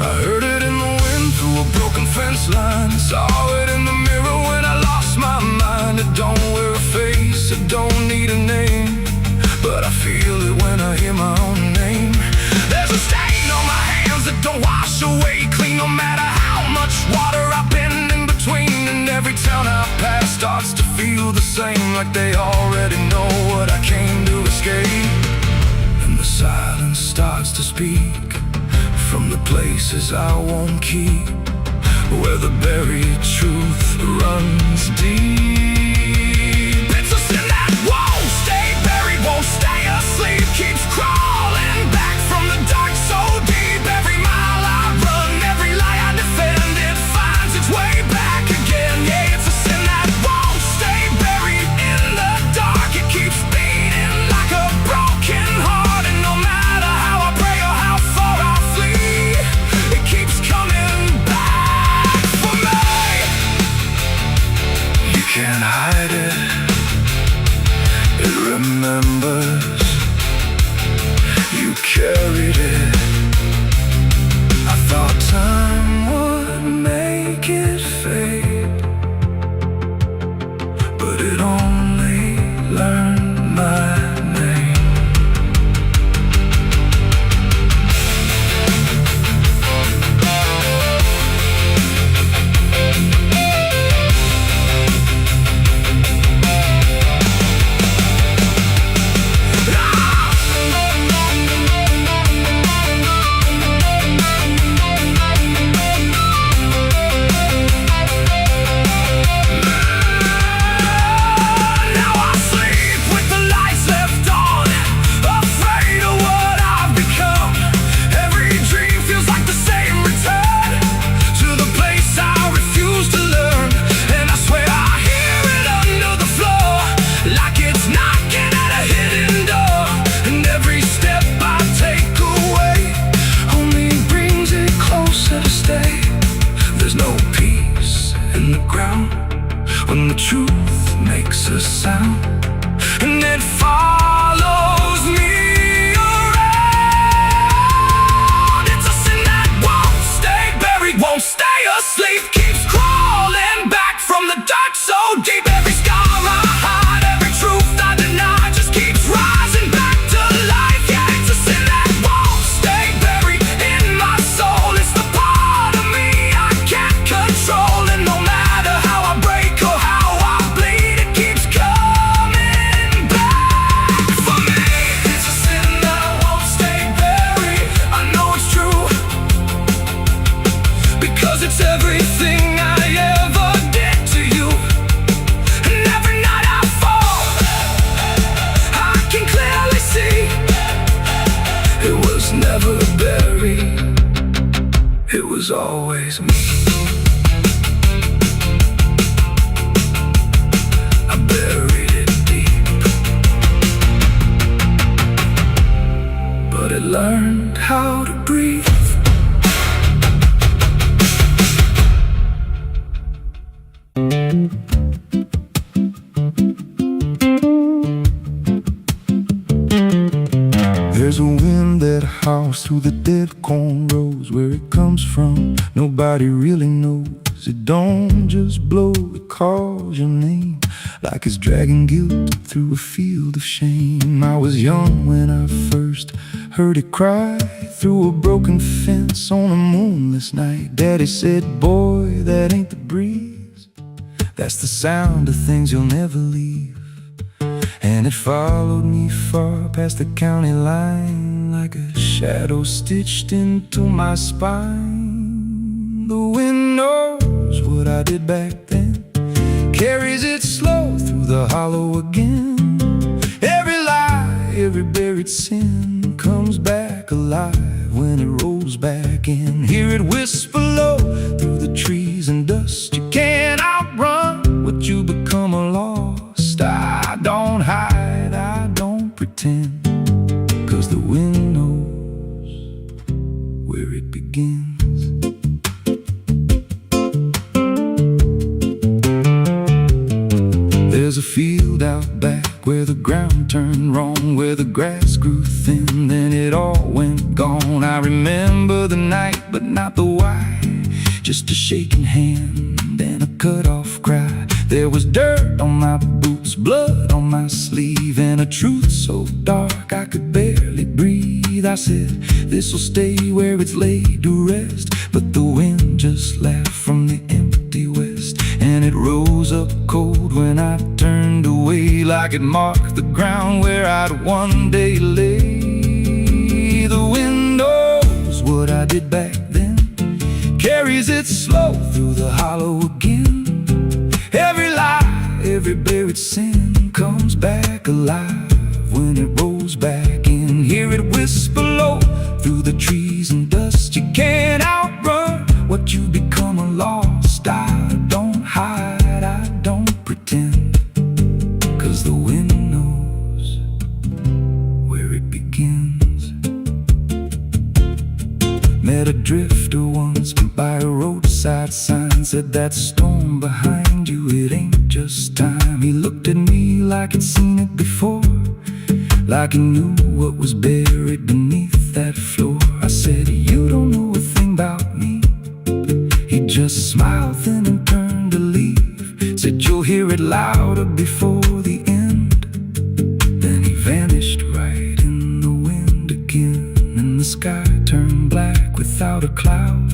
I heard it in the wind through a broken fence line, saw it in the mirror when I lost my mind. It don't wear a face, it don't need a name, but I feel it when I hear my own name. There's a stain on my hands that don't wash away clean, no matter how much water I've been in between. And every town I pass starts to feel the same, like they already know what I came to escape. And the silence starts to speak from the places I won't keep, where the buried truth runs deep. It's a sin that won't stay buried, won't stay asleep, keeps crawling back from the dark so deep. Every mile I run, every lie I defend, it finds its way back again. Yeah, it's a sin that won't stay buried in the dark. It keeps beating like a broken heart, and no matter how I pray or how far I flee, it keeps coming back for me. You can't hide it, it remembers. You carried it. I thought time would make it fade, but it only learned my name. how to breathe. There's a wind that howls through the dead corn rows. Where it comes from, nobody really knows. It don't just blow, it calls your name, like it's dragging guilt through a field of shame. I was young when I first heard it cry through a broken fence on a moonless night. Daddy said, boy, that ain't the breeze, that's the sound of things you'll never leave. And it followed me far past the county line, like a shadow stitched into my spine. The wind knows what I did back then, carries it slow through the hollow again. Every lie, every buried sin comes back alive when it rolls back in. Hear it whisper low through the trees and dust. You can't outrun what you become lost. I don't hide, I don't pretend, 'cause the wind knows where it begins. There's a field out back where the ground turned wrong, where the grass grew thin, then it all went gone. I remember the night, but not the why, just a shaking hand and a cut-off cry. There was dirt on my boots, blood on my sleeve, and a truth so dark I could barely breathe. I said, this'll stay where it's laid to rest, but the wind just laughed from the empty west, and it rose up cold when I turned away, like it marked the ground where I'd one day lay. The wind knows what I did back then, carries it slow through the hollow again. Every lie, every buried sin comes back alive when it rolls back in. Hear it whisper low through the trees and dust. You can't outrun what you become lost. I don't hide, I don't pretend, 'cause the wind knows where it begins. Met a drifter once by a roadside sign, said that storm behind you, it ain't just time. He looked at me like he'd seen it before, like he knew what was buried beneath that floor. I said, you don't know a thing about me. He just smiled thin and turned to leave, said you'll hear it louder before the end. Then he vanished right in the wind again, and the sky turned black without a cloud,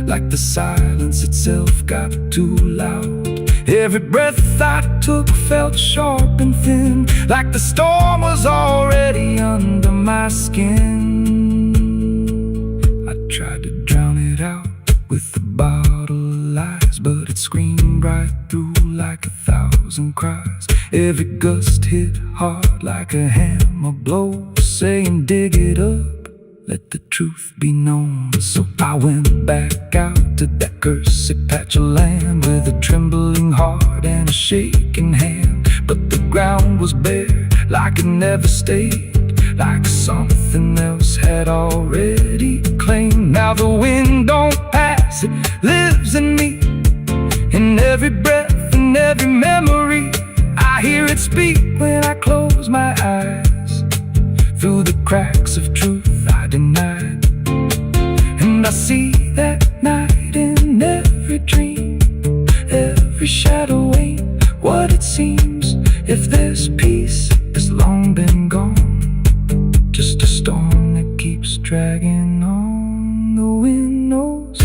like the silence itself got too loud. Every breath I took felt sharp and thin, like the storm was already under my skin. I tried to drown it out with a bottle of lies, but it screamed right through like 1,000 cries. Every gust hit hard like a hammer blow, saying dig it up, let the truth be known. So I went back out to that cursed patch of land with a trembling heart and a shaking hand. But the ground was bare, like it never stayed, like something else had already claimed. Now the wind don't pass, it lives in me, in every breath and every memory. I hear it speak when I close my eyes, through the cracks of truth I denied. And I see that night in every dream, every shadow ain't what it seems. If there's peace, it's long been gone, just a storm that keeps dragging on. The wind knows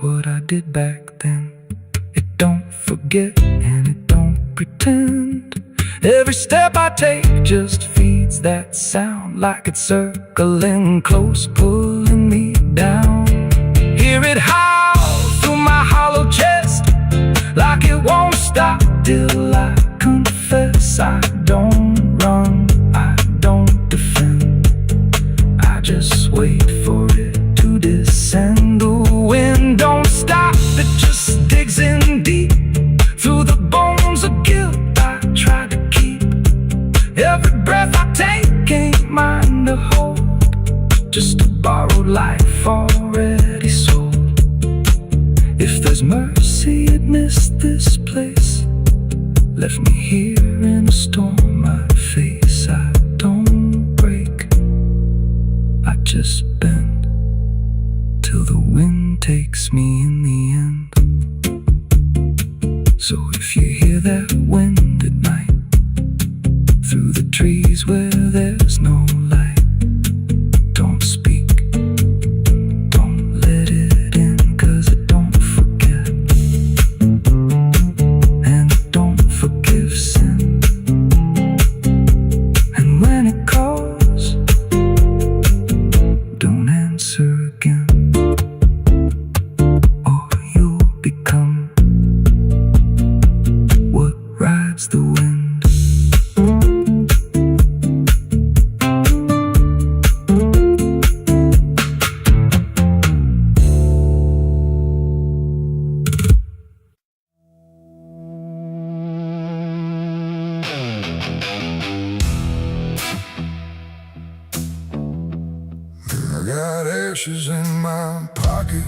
what I did back then. It don't forget and it don't pretend. Every step I take just feeds that sound, like it's circling close, pulling me down. Hear it howl through my hollow chest, like it won't stop till I confess. I don't run, I don't defend, I just wait for it to descend. The wind don't stop, it just digs in deep, through the bones of guilt I try to keep. Every breath I take ain't mine to hold, just a borrowed life already sold. If there's mercy amidst this place, left me here in a storm I face. I don't break, I just bend till the wind takes me in the end. So if you hear that wind at night, through the trees where there's no light, don't speak, don't let it in, 'cause it don't forget, and it don't forgive sin. And when it calls, don't answer again, or you'll become what rides the wind. I got ashes in my pocket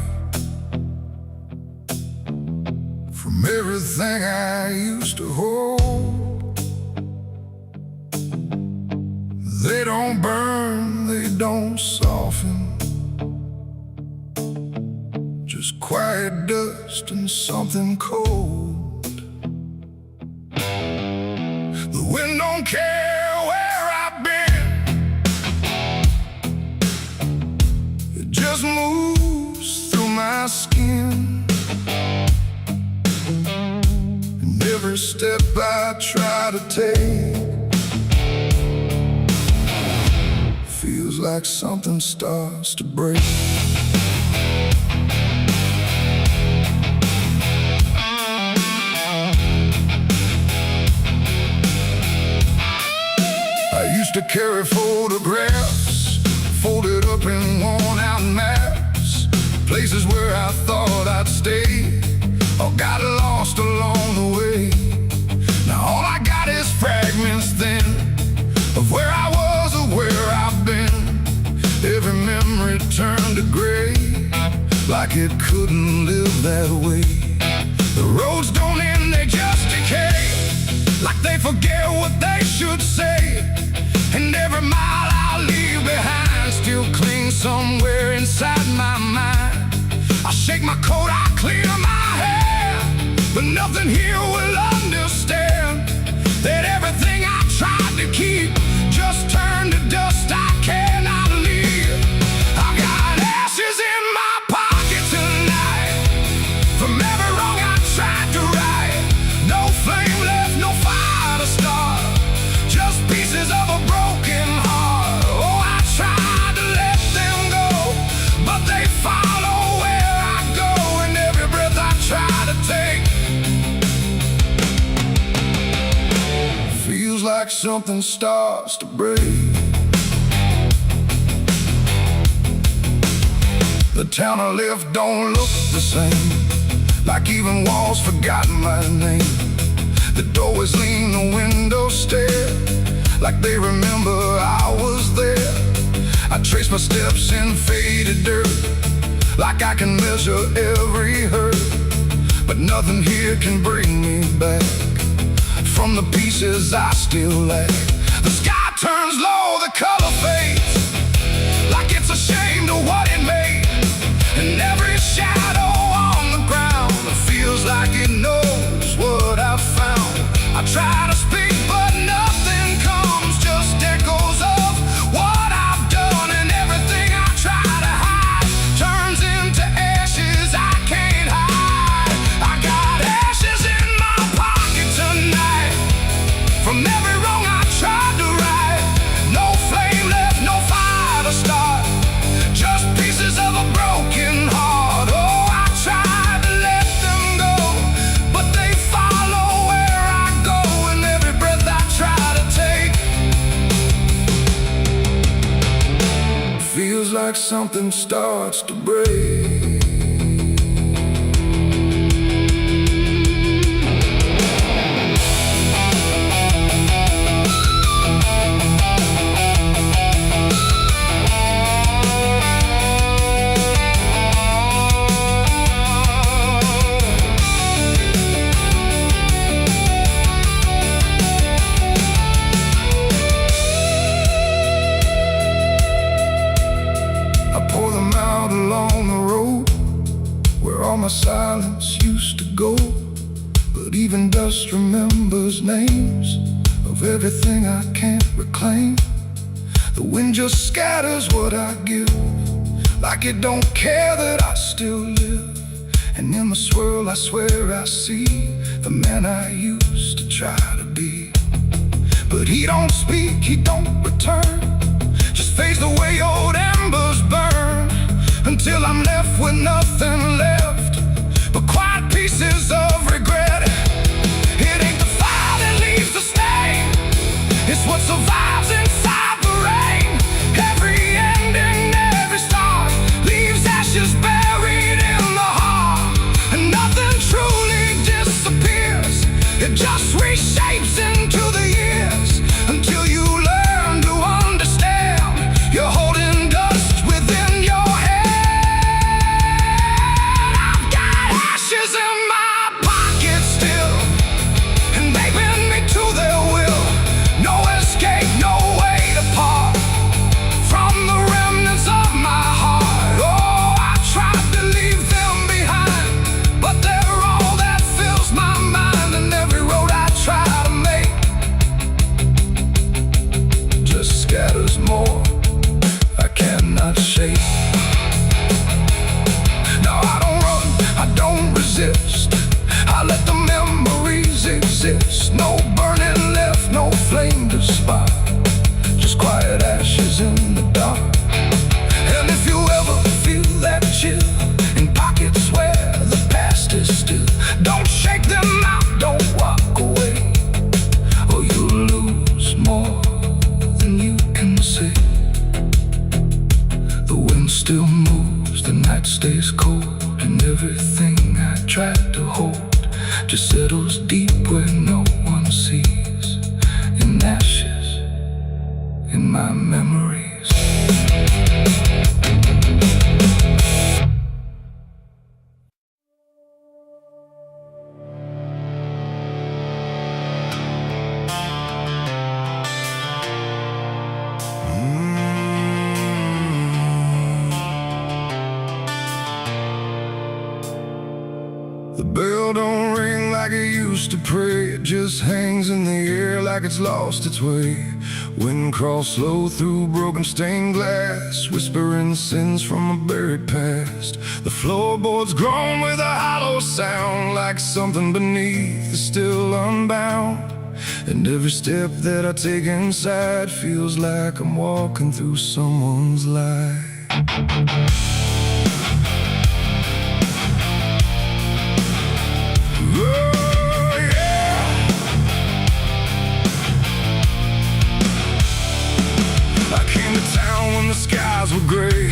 from everything I used to hold. They don't burn, they don't soften, just quiet dust and something cold. The wind don't care where I've been, it just moves through my skin. And every step I try to take feels like something starts to break. I used to carry photographs folded up in worn-out maps, places where I thought I'd stay, or got lost along the way. Now all I got is fragments then of where I was or where I've been. Every memory turned to gray, like it couldn't live that way. The roads don't end, they just decay, like they forget what they should say. And every mile I leave behind still clings somewhere inside my mind. I shake my coat, I clear my hair, but nothing here will understand that everything I tried to keep just turned to dust I cannot leave. I got ashes in my pocket tonight from every wrong I tried to right. No flame left, no fire to start, just pieces of a broken heart. Oh, I tried to let them go, but they follow where I go, and every breath I try to take feels like something starts to break. The town I left don't look the same, like even walls forgot my name. The doorways lean, the windows stare, like they remember I was there. I trace my steps in faded dirt, like I can measure every hurt, but nothing here can bring me back from the pieces I still lack. The sky turns low, the color fades, like it's ashamed of what it made. And every shadow on the ground feels like it knows what I've found. I try to speak, but nothing comes, just echoes of what I've done. And everything I try to hide turns into ashes I can't hide. I got ashes in my pocket tonight from every wrong I tried to right. No flame left, no fire to start, just pieces of a broken heart. Oh, I tried to let them go, but they follow where I go, and every breath I try to take feels like something starts to break. everything I can't reclaim. The wind just scatters what I give, like it don't care that I still live. And in the swirl I swear I see the man I used to try to be. But he don't speak, he don't return, just fades the way old embers burn, until I'm left with nothing left but quiet pieces of regret. It ain't the fire that leaves the stain, it's what survives inside the rain. Every ending, every start leaves ashes buried in the heart, and nothing truly disappears, it just reshapes into the years, until you learn to understand you're holding dust within your head. I've got ashes in my pocket still, and they bend me to their will. No escape, no way to part from the remnants of my heart. Oh, I tried to leave them behind, but they're all that fills my mind, and every road I try to make just scatters more I cannot shake. No, I don't run, I don't resist, I let the memories exist. No burning left, no flame to spark, just quiet ashes in the dark. And if you ever feel that chill in pockets where the past is still, don't shake them out, don't walk away, or you'll lose more than you can say. The wind still moves, the night stays cold, and everything I tried to hold just settles deep where no one sees, in ashes, in my memories. The bell don't ring like it used to pray, it just hangs in the air like it's lost its way. Wind crawls slow through broken stained glass, whispering sins from a buried past. The floorboards groan with a hollow sound, like something beneath is still unbound. And every step that I take inside feels like I'm walking through someone's life. Oh, yeah. I came to town when the skies were gray,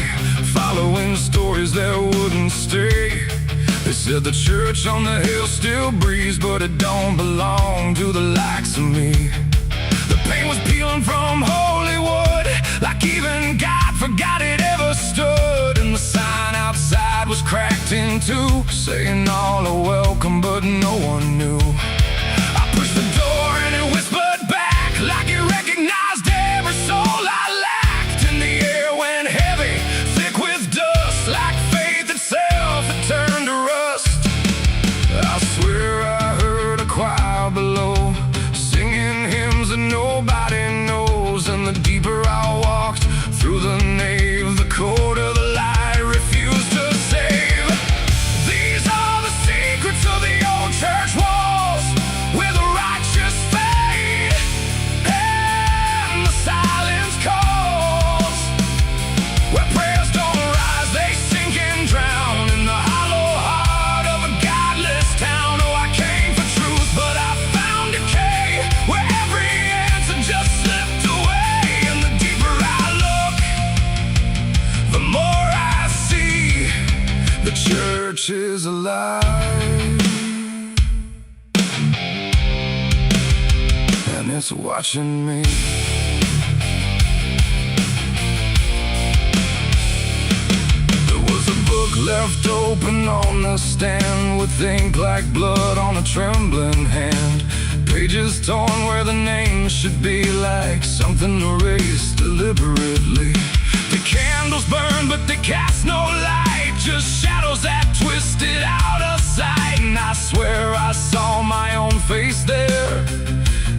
following stories that wouldn't stay. They said the church on the hill still breathes, but it don't belong to the likes of me. The paint was peeling from holy wood, like even God forgot it ever stood. And the sign outside was cracked in two, saying all are welcome, but no one knew. I pushed the door and it whispered back, like it recognized every soul I lacked. And the air went heavy, thick with dust, like faith itself had turned to rust. I swear I heard a choir below, singing hymns that nobody knows. And the deeper I walked through the nave, the colder the light refused to save. These are the secrets of the old church walls, where the righteous fade and the silence calls, where prayers don't rise, they sink and drown in the hollow heart of a godless town. Oh, I came for truth, but I found decay, where every answer just slipped away. And the deeper I look, the more I see the church is alive, and it's watching me. There was a book left open on the stand, with ink like blood on a trembling hand. Pages torn where the name should be, like something erased deliberately. The candles burn, but they cast no light, just shadows that twisted out of sight. And I swear I saw my own face there,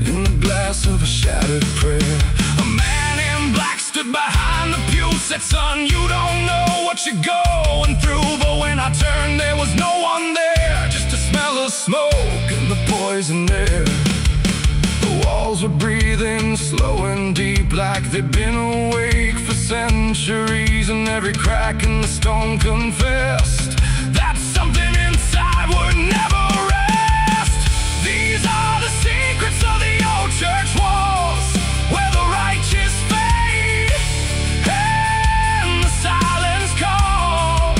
in the glass of a shattered prayer. A man in black stood behind the pew, said, "Son, you don't know what you're going through." But when I turned, there was no one there, just a smell of smoke and the poison air. The walls were breathing slow and deep, like they'd been awake for centuries, and every crack in the stone confessed that something inside would never rest. These are the secrets of the old church walls, where the righteous fade and the silence calls,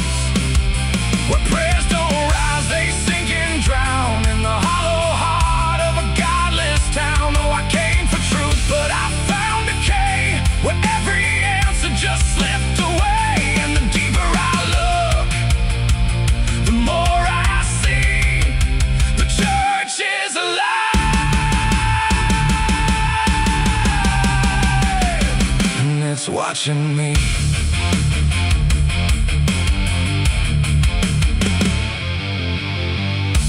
where prayers don't rise, they sink and drown in the hollow heart of a godless town. Oh, I came for truth, but I found decay, where every answer just slipped away. And the deeper I look, the more I see the church is alive, and it's watching me.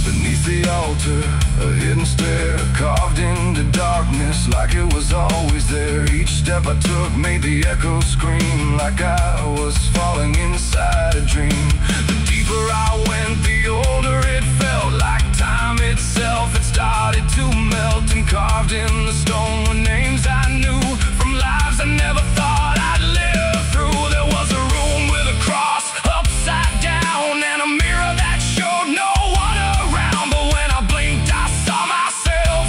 Beneath the altar, a hidden stair carved into darkness, like it was always there. Each step I took made the echoes scream, like I was falling inside a dream. The deeper I went, the older it felt, like time itself had started to melt. And carved in the stone were names I knew from lives I never thought I'd live through. There was a room with a cross upside down, and a mirror that showed no one around. But when I blinked, I saw myself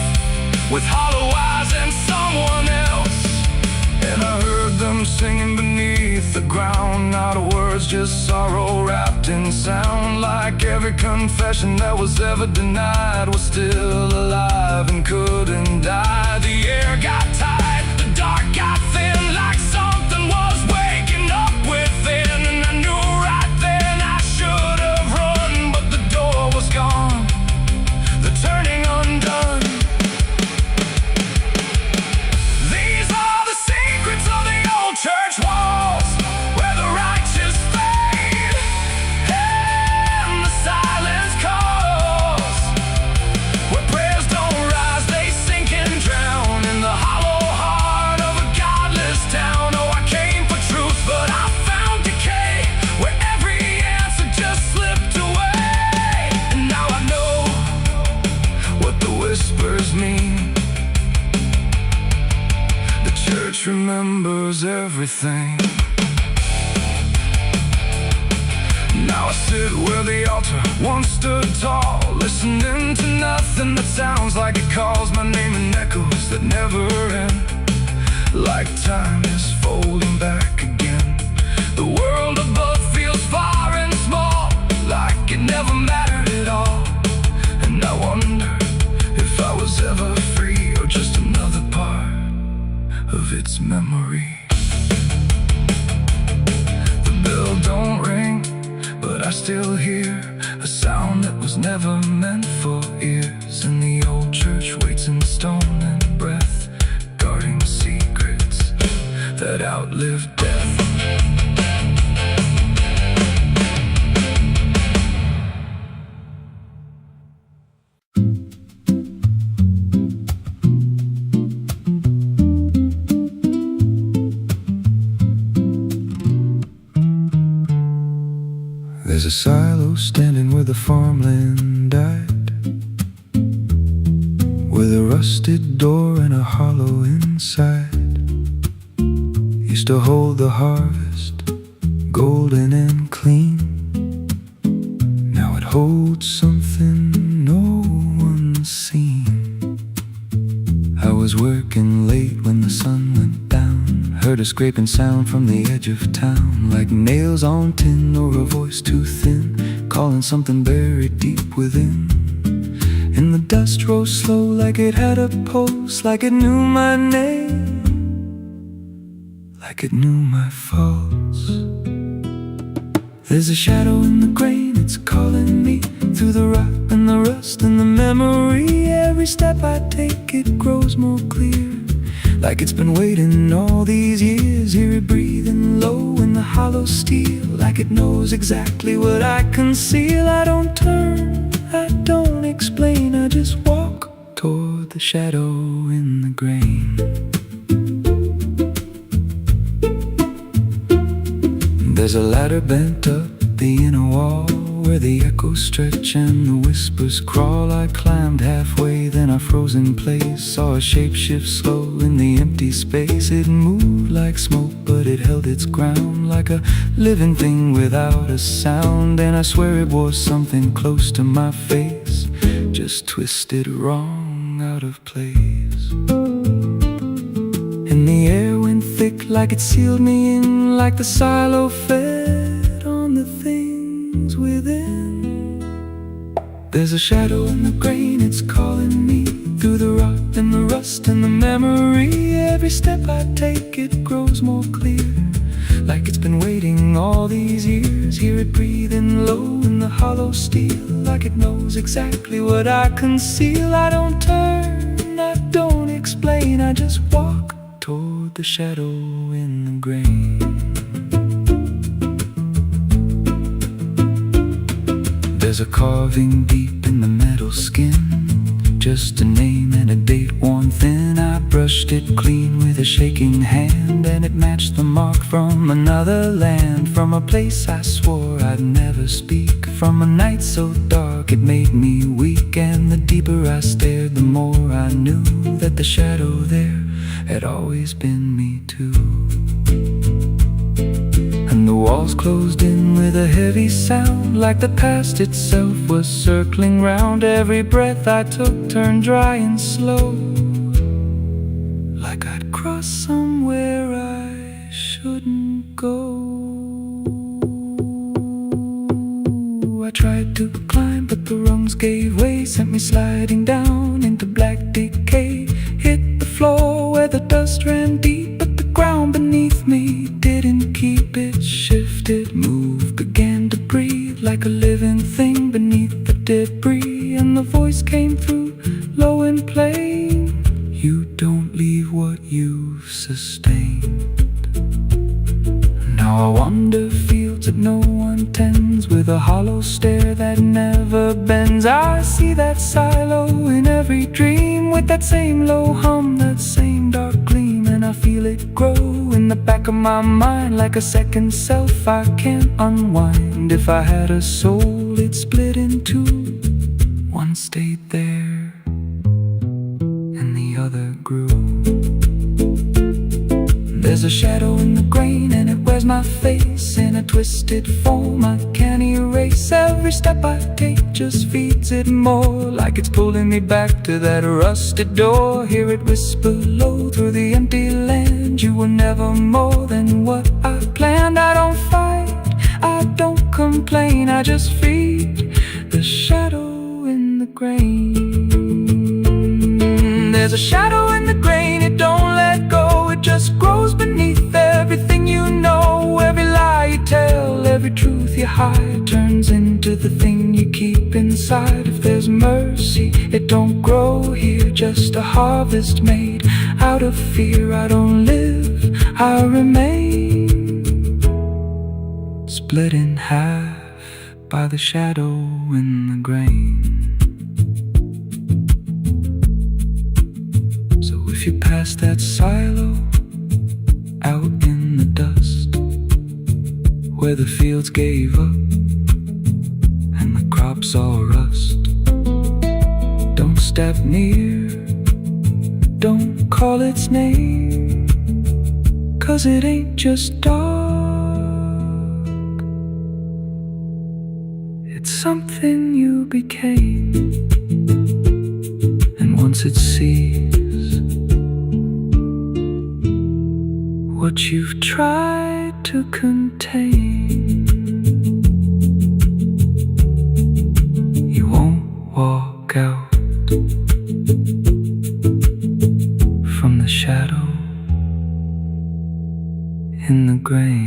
with hollow eyes and someone else. And I heard them singing beneath the ground, not words, just sorrow wrapped in sound. Like every confession that was ever denied was still alive and couldn't die. The air got tight, the dark got thin, like something was waking up within. And I knew right then I should have run, but the door was gone, the turning undone. These are the secrets of the old church walls, where the righteous fade and the silence calls, where prayers don't rise, they sink and drown in the hollow heart of a godless town. Oh, I came for truth, but I found decay, where every answer just slipped away. And now I know what the whispers mean. The church remembers everything. Now I sit where the altar once stood tall, listening to nothing that sounds like it calls my name in echoes that never end, like time is folding back again. The world above feels far and small, like it never mattered at all. And I wonder if I was ever free, or just another part of its memory. The bell don't ring, but I still hear a sound that was never meant for ears. And the old church waits in stone and breath, guarding secrets that outlive death. There's a silo standing where the farmland died, with a rusted door and a hollow inside. Used to hold the harvest, golden and clean. Now it holds something no one's seen. I was working late when the sun went down, heard a scraping sound from the edge of town, like nails on tin or a voice too thin, calling something buried deep within. And the dust rose slow, like it had a pulse, like it knew my name, like it knew my faults. There's a shadow in the grain, it's calling me through the rot and the rust and the memory. Every step I take, it grows more clear, like it's been waiting all these years. Hear it breathing low in the hollow steel, like it knows exactly what I conceal. I don't turn, I don't explain, I just walk toward the shadow in the grain. There's a ladder bent up the inner wall, where the echoes stretch and the whispers crawl. I climbed halfway, then I froze in place. Saw a shape shift slow in the empty space. It moved like smoke, but it held its ground, like a living thing without a sound. And I swear it was something close to my face, just twisted wrong, out of place. And the air went thick, like it sealed me in, like the silo fed on the things within. There's a shadow in the grain, it's calling me through the rot and the rust and the memory. Every step I take, it grows more clear, like it's been waiting all these years. Hear it breathing low in the hollow steel, like it knows exactly what I conceal. I don't turn, I don't explain, I just walk toward the shadow in the grain. There's a carving deep in the metal skin, just a name and a date worn thin. I brushed it clean with a shaking hand, and it matched the mark from another land, from a place I swore I'd never speak, from a night so dark it made me weak. And the deeper I stared, the more I knew that the shadow there had always been me too. And the walls closed in with a heavy sound, like the past itself was circling round. Every breath I took turned dry and slow, like I'd crossed somewhere I shouldn't go. I tried to climb, but the rungs gave way, sent me sliding down into black decay. Hit the floor where the dust ran deep, but the ground beneath me didn't keep it. Shifted, moved, began to breathe like a living thing beneath the debris. And the voice came through, low and plain: you don't leave what you've sustained. Now I wander fields that no one tends, with a hollow stare that never bends. I see that silo in every dream, with that same low hum, that same dark gleam. And I feel it grow in the back of my mind, like a second self I can't unwind. If I had a soul, it'd split in two. One stayed there, and the other grew. There's a shadow in the grain, and it wears my face in a twisted form I can't erase. Every step I take just feeds it more, like it's pulling me back to that rusted door. Hear it whisper low through the empty land: you were never more than what I planned. I don't fight, I don't complain, I just feed the shadow in the grain. There's a shadow in the grain, it don't let go, it just grows beneath everything you know. Every lie you tell, every truth you hide, turns into the thing you keep inside. If there's mercy, it don't grow here, just a harvest made out of fear. I don't live, I remain, split in half by the shadow in the grain. If you pass that silo out in the dust, where the fields gave up and the crops all rust, don't step near, don't call its name, 'cause it ain't just dark, it's something you became. And once it sees what you've tried to contain, you won't walk out from the shadow in the grain.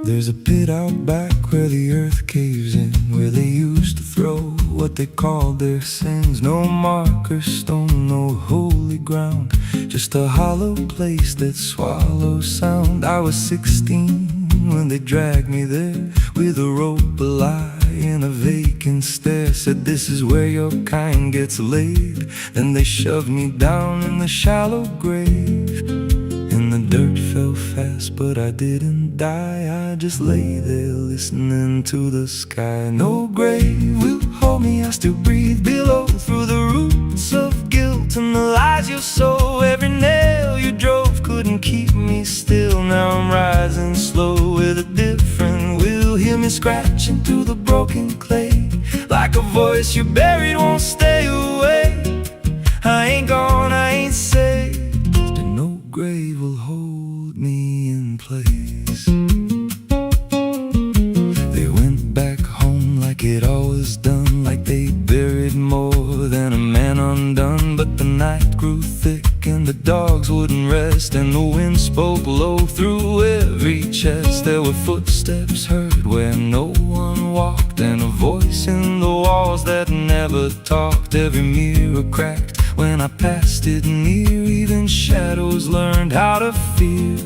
There's a pit out back where the earth caves in, where they used to throw what they called their sins. No marker stone, no holy ground, just a hollow place that swallows sound. I was 16 when they dragged me there, with a rope, a lie, and a vacant stare. Said, this is where your kind gets laid. Then they shoved me down in the shallow grave. And the dirt fell fast, but I didn't die. I just lay there listening to the sky. No grave will hold me, I still breathe below, through the roots of guilt and the lies you sow. Every nail you drove couldn't keep me still. Now I'm rising slow with a different will. Hear me scratching through the broken clay, like a voice you buried won't stay away. I ain't gone, I ain't saved, and no grave will hold me in place. They went back home like it always done, like they buried more than a man undone. But the night grew thick and the dogs wouldn't rest, and the wind spoke low through every chest. There were footsteps heard where no one walked, and a voice in the walls that never talked. Every mirror cracked when I passed it near, even shadows learned how to fear.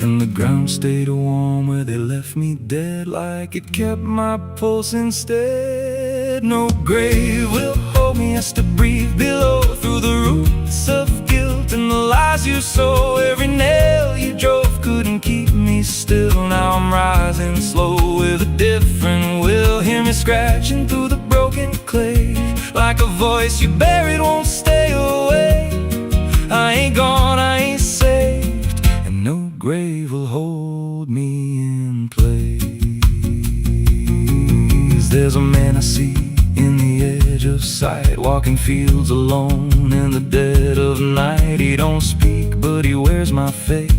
And the ground stayed warm where they left me dead, like it kept my pulse instead. No grave will hold me, I still breathe below, through the roots of guilt and the lies you sow. Every nail you drove couldn't keep me still. Now I'm rising slow with a different will. Hear me scratching through the broken clay, like a voice you buried won't stay away. I ain't gone, I ain't saved, and no grave will hold me in place. There's a man I see in the edge of sight, walking fields alone in the dead of night. He don't speak, but he wears my face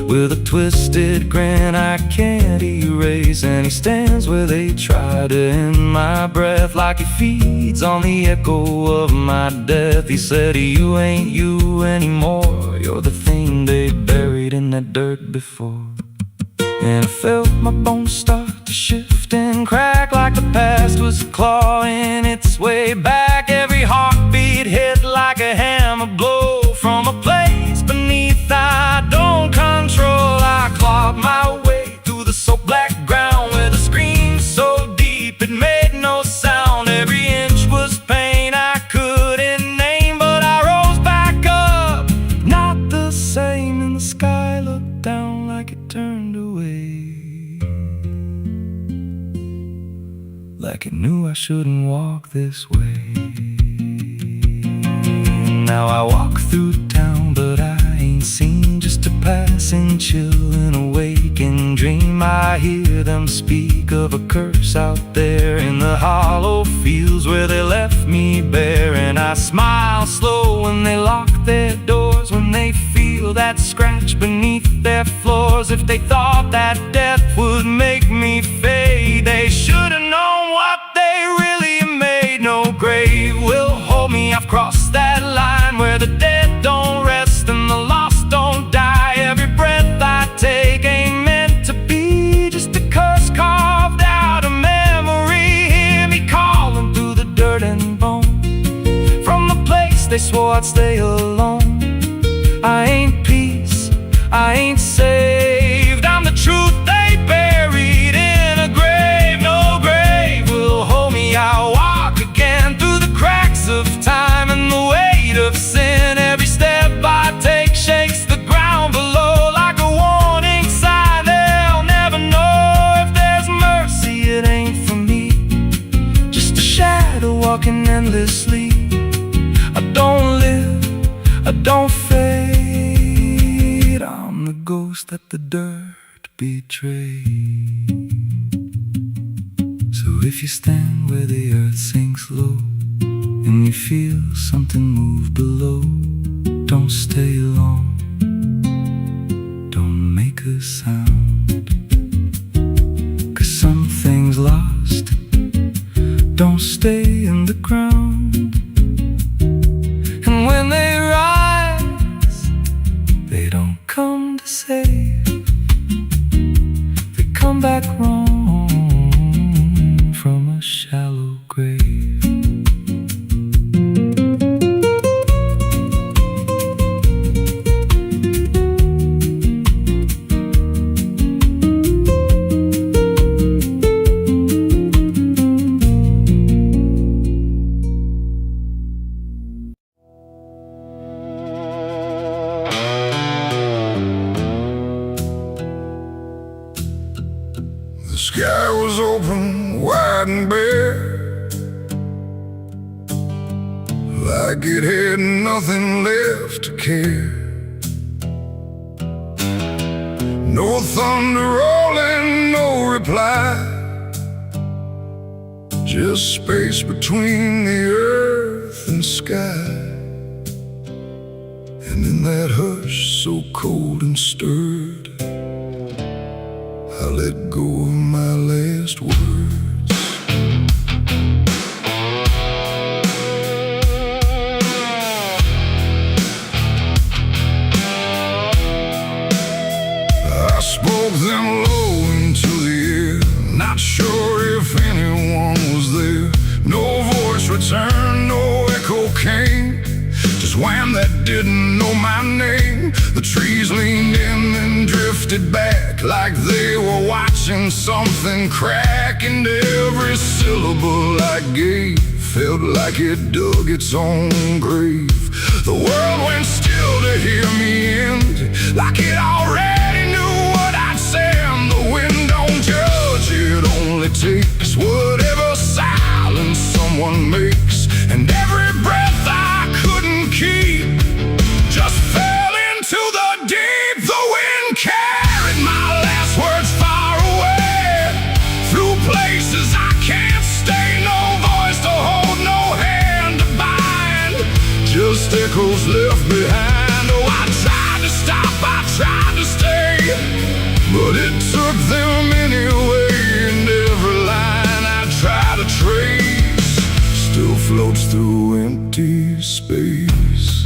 with a twisted grin I can't erase. And he stands where they try to end my breath, like he feeds on the echo of my death. He said, you ain't you anymore, you're the thing they buried in that dirt before. And I felt my bones start to shift and crack, like the past was clawing its way back. Every heartbeat hit like a hammer blow from a place beneath I don't control. I clawed my way through the soaked black ground with a scream so deep it made no sound. Every inch was pain I couldn't name, but I rose back up, not the same. And the sky looked down like it turned away, like it knew I shouldn't walk this way. Now I walk through town, but I ain't seen, just a passing chill in a waking dream. I hear them speak of a curse out there in the hollow fields where they left me bare. And I smile slow when they lock their doors, when they feel that scratch beneath their floors. If they thought that death would make me fade, they should have known what they really made. No grave will hold me, I've crossed that line where the dead don't rest and the lost don't die. Every breath I take ain't meant to be, just a curse carved out of memory. Hear me calling through the dirt and bone, from the place they swore I'd stay alone. I ain't peace, I ain't saved, I'm the truth they buried in a grave. No grave will hold me, I'll walk again through the cracks of time and the weight of sin. Every step I take shakes the ground below like a warning sign. They'll never know if there's mercy, it ain't for me, just a shadow walking endlessly. I don't live, I don't fade, I'm the ghost that the dirt betrayed. So if you stand where the earth sinks low and you feel something move below, don't stay long, don't make a sound, 'cause something's lost. Don't stay in the ground. And when they rise, they don't come to save, come back wrong from a shallow grave. The sky was open, wide and bare, like it had nothing left to care. No thunder rolling, no reply, just space between the earth and sky. And in that hush so cold and stirred, I let go of my last words. I spoke them low into the air, not sure if anyone was there. No voice returned, no echo came, just wham that didn't know my name. The trees leaned in and drifted back like they were watching something crack, and every syllable I gave felt like it dug its own grave. The world went still to hear me end, like it already knew what I'd say. And the wind don't judge, it only takes whatever silence someone makes. And every breath I couldn't keep just fell into the deep. The wind carried my last words far away, through places I can't stay. No voice to hold, no hand to bind, just echoes left behind. Oh, I tried to stop, I tried to stay, but it took them anyway. And every line I try to trace still floats through empty space.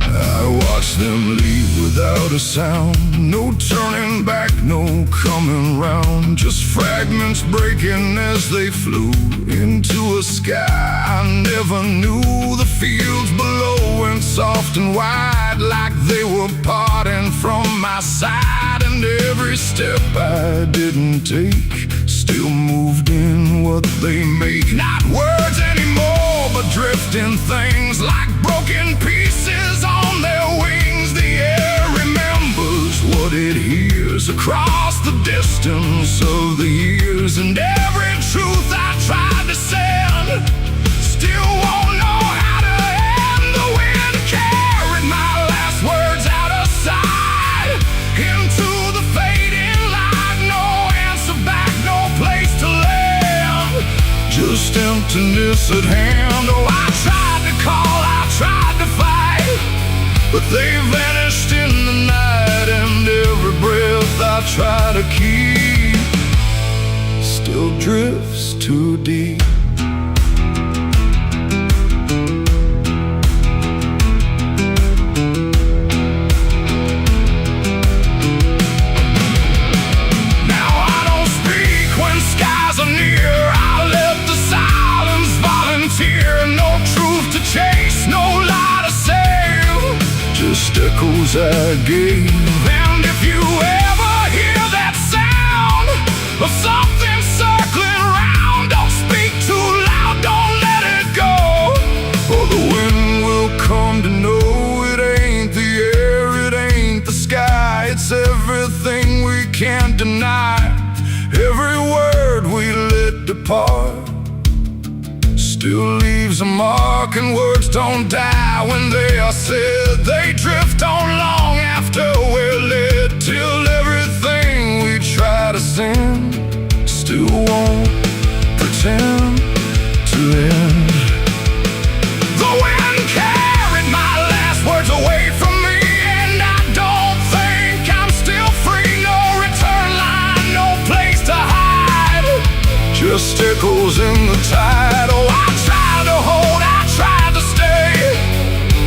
I watched them leave without a sound, no turning back, no coming round, just fragments breaking as they flew into a sky I never knew. The fields below went soft and wide, like they were parting from my side. And every step I didn't take still moved in what they make. Not words anymore, but drifting things, like broken pieces on their wings. The air remembers what it hears across the distance of the years. And every truth I tried to send still won't know how to end. The wind carried my last words out of sight, into the fading light. No answer back, no place to land, just emptiness at hand. Oh, I tried to call, I tried to fight, but they vanished in the night. And every breath I try to keep still drifts too deep. Now I don't speak when skies are near, I let the silence volunteer. No truth to chase, no lie to save, just echoes I gave. And if you ever hear that sound of something circling round, don't speak too loud, don't let it go, or the wind will come to know it ain't the air, it ain't the sky, it's everything we can't deny. Every word we let depart still leaves a mark, and words don't die when they are said. They drift on long after we're led, till everything we try to send still won't pretend to end. The wind carried my last words away from me, and I don't think I'm still free. No return line, no place to hide, just echoes in the tide. Oh, I tried to hold, I tried to stay,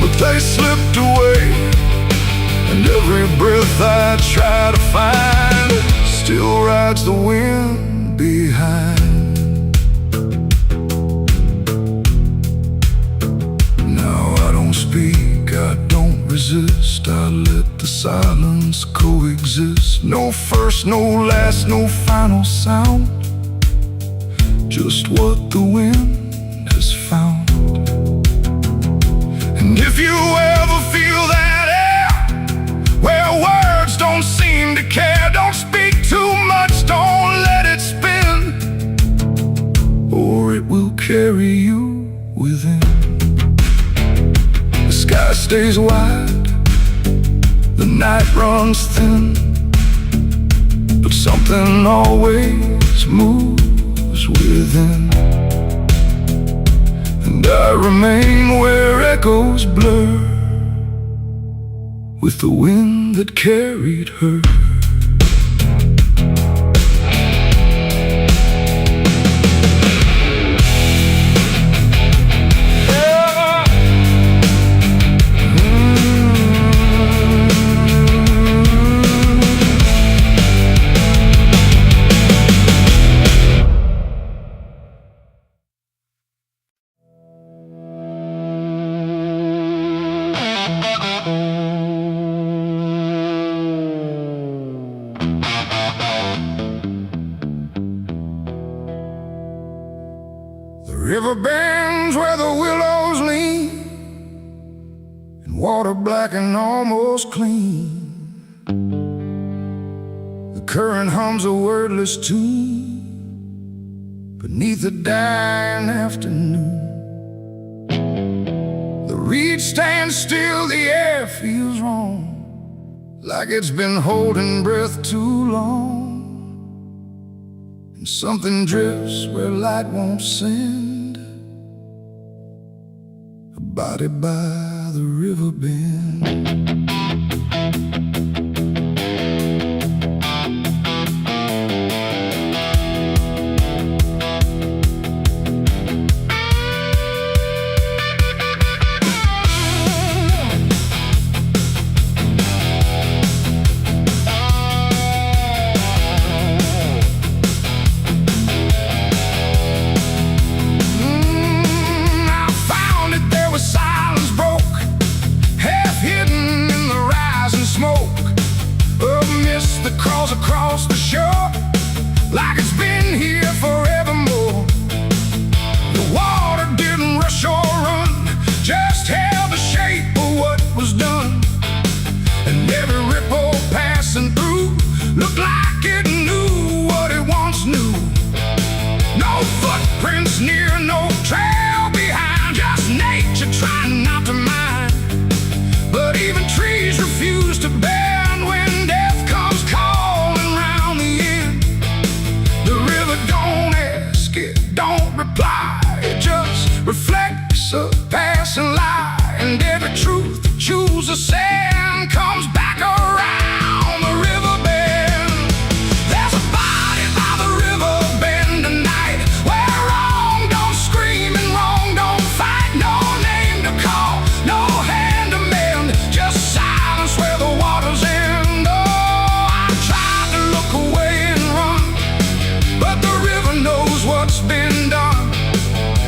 but they slipped away truth I try to find still rides the wind behind. Now I don't speak, I don't resist, I let the silence coexist. No first, no last, no final sound, just what the wind has found. And if you ever feel that air where words don't seem to care, don't speak too much, don't let it spin, or it will carry you within. The sky stays wide, the night runs thin, but something always moves within. And I remain where echoes blur with the wind that carried her. The river bends where the willows lean, and water black and almost clean. The current hums a wordless tune beneath the dying afternoon. The reed stands still, the air feels wrong, like it's been holding breath too long. And something drifts where light won't send, a body by the river bend. Across the shore, like it's been here forevermore. The water didn't rush or run, just held the shape of what was done. And every ripple passing through looked like it knew what it once knew. No footprints near, no trail behind, just nature trying not to mind. But even trees refuse to bend when death comes calling round the end. The river don't ask, it don't reply, it just reflects a passing lie. And every truth that chooses sand comes back around the river bend. There's a body by the river bend tonight, where wrong don't scream and wrong don't fight. No name to call, no hand to mend, just silence where the waters end. Oh, I tried to look away and run, but the river knows what's been done.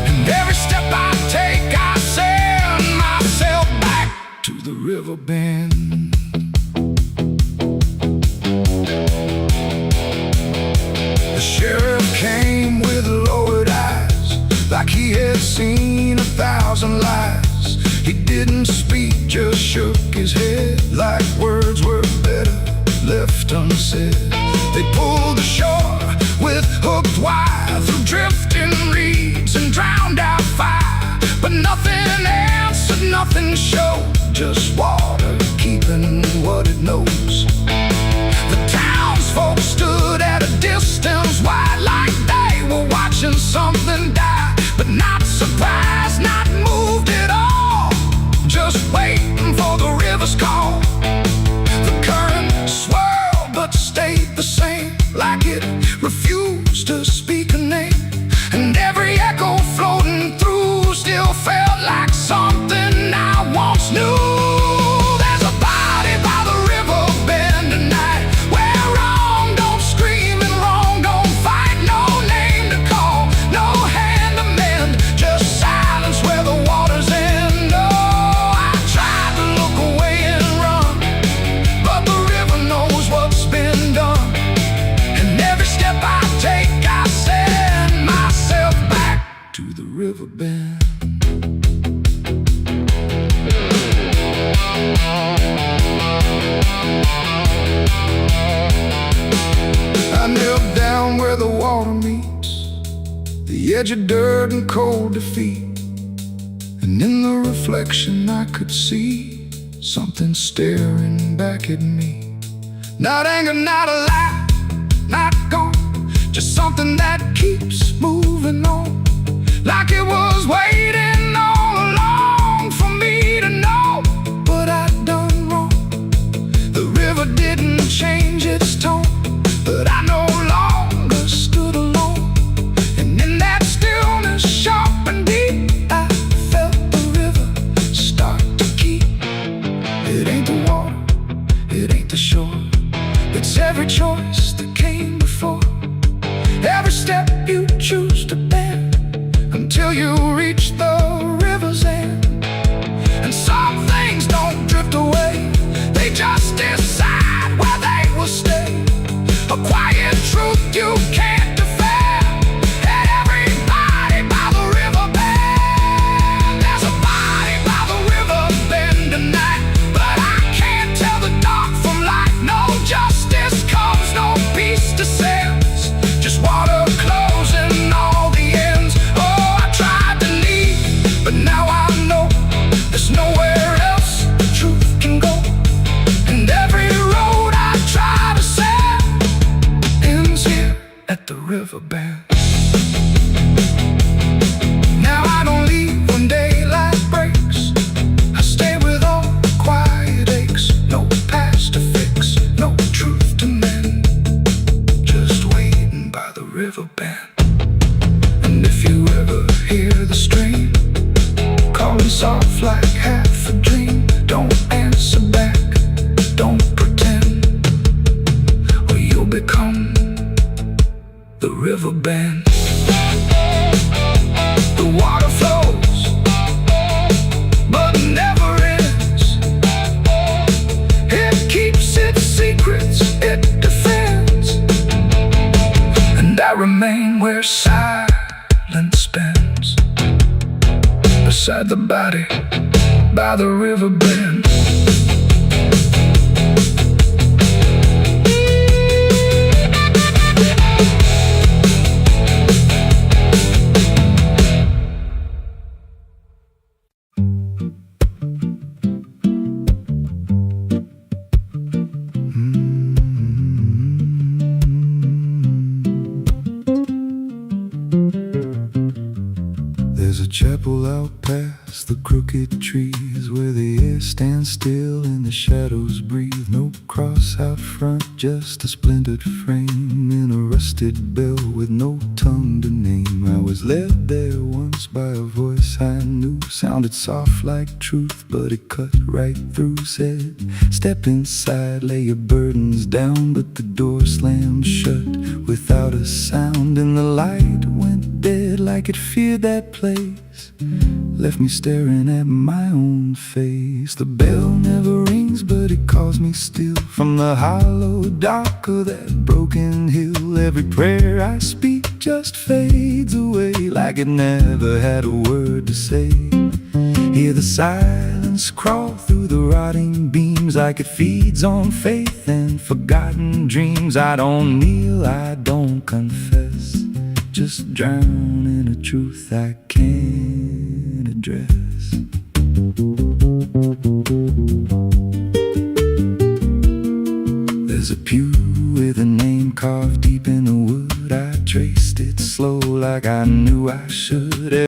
And every step I take, I send myself back to the river bend. The sheriff came with lowered eyes, like he had seen 1,000 lies. He didn't speak, just shook his head, like words were better left unsaid. They pulled ashore with hooked wire through drifting reeds and drowned out fire, but nothing answered, nothing showed, just water keeping what it knows. The townsfolk stood at a distance wide, like they were watching something die, but not surprised, not moved at all, just waiting for the river's call. The current swirled but stayed the same, like it refused to speak a name. And every echo floating through still felt like something I once knew. There's a body by the river bend edge of dirt and cold defeat. And in the reflection I could see something staring back at me. Not anger, not a lie, not gone, just something that keeps moving on, like it was waiting all along for me to know what I'd done wrong. The river didn't change its tone, but I no longer stood alone. And in that stillness, sharp and deep, I felt the river start to keep. It ain't the water, it ain't the shore, it's every choice that came before, every step you choose to bear, until you reach the river's end. And some things don't drift away, they just decide where they will stay. A quiet truth you can't defend. And everybody by the river bend. There's a body by the river bend tonight, but I can't tell the dark from light. No justice comes, no peace descends, just water closing all the ends. Oh, I tried to leave, but now I know there's nowhere else the truth can go. And every road I try to set ends here at the river bend. Now I don't leave when daylight breaks, I stay with all the quiet aches. No past to fix, no truth to mend, just waiting by the river bend. And if you ever hear the stream calling soft like half a dream, don't answer back, don't pretend, or you'll become the river bend. The water flows, but never ends. It keeps its secrets, it defends. And I remain where silence spends, beside the body by the river bend. There's a chapel out past the crooked trees, where the air stands still and the shadows breathe. No cross out front, just a splintered frame in a rusted bell with no tongue to name. I was led there once by a voice I knew, sounded soft like truth, but it cut right through. Said, step inside, lay your burdens down, but the door slammed shut without a sound. And the light went dead like it feared that place, left me staring at my own face. The bell never rings, but it calls me still, from the hollow dark of that broken hill. Every prayer I speak just fades away, like it never had a word to say. Hear the silence crawl through the rotting beams, like it feeds on faith and forgotten dreams. I don't kneel, I don't confess, just drown in a truth I can't address. There's a pew with a name carved deep in the wood. I traced it slow like I knew I should.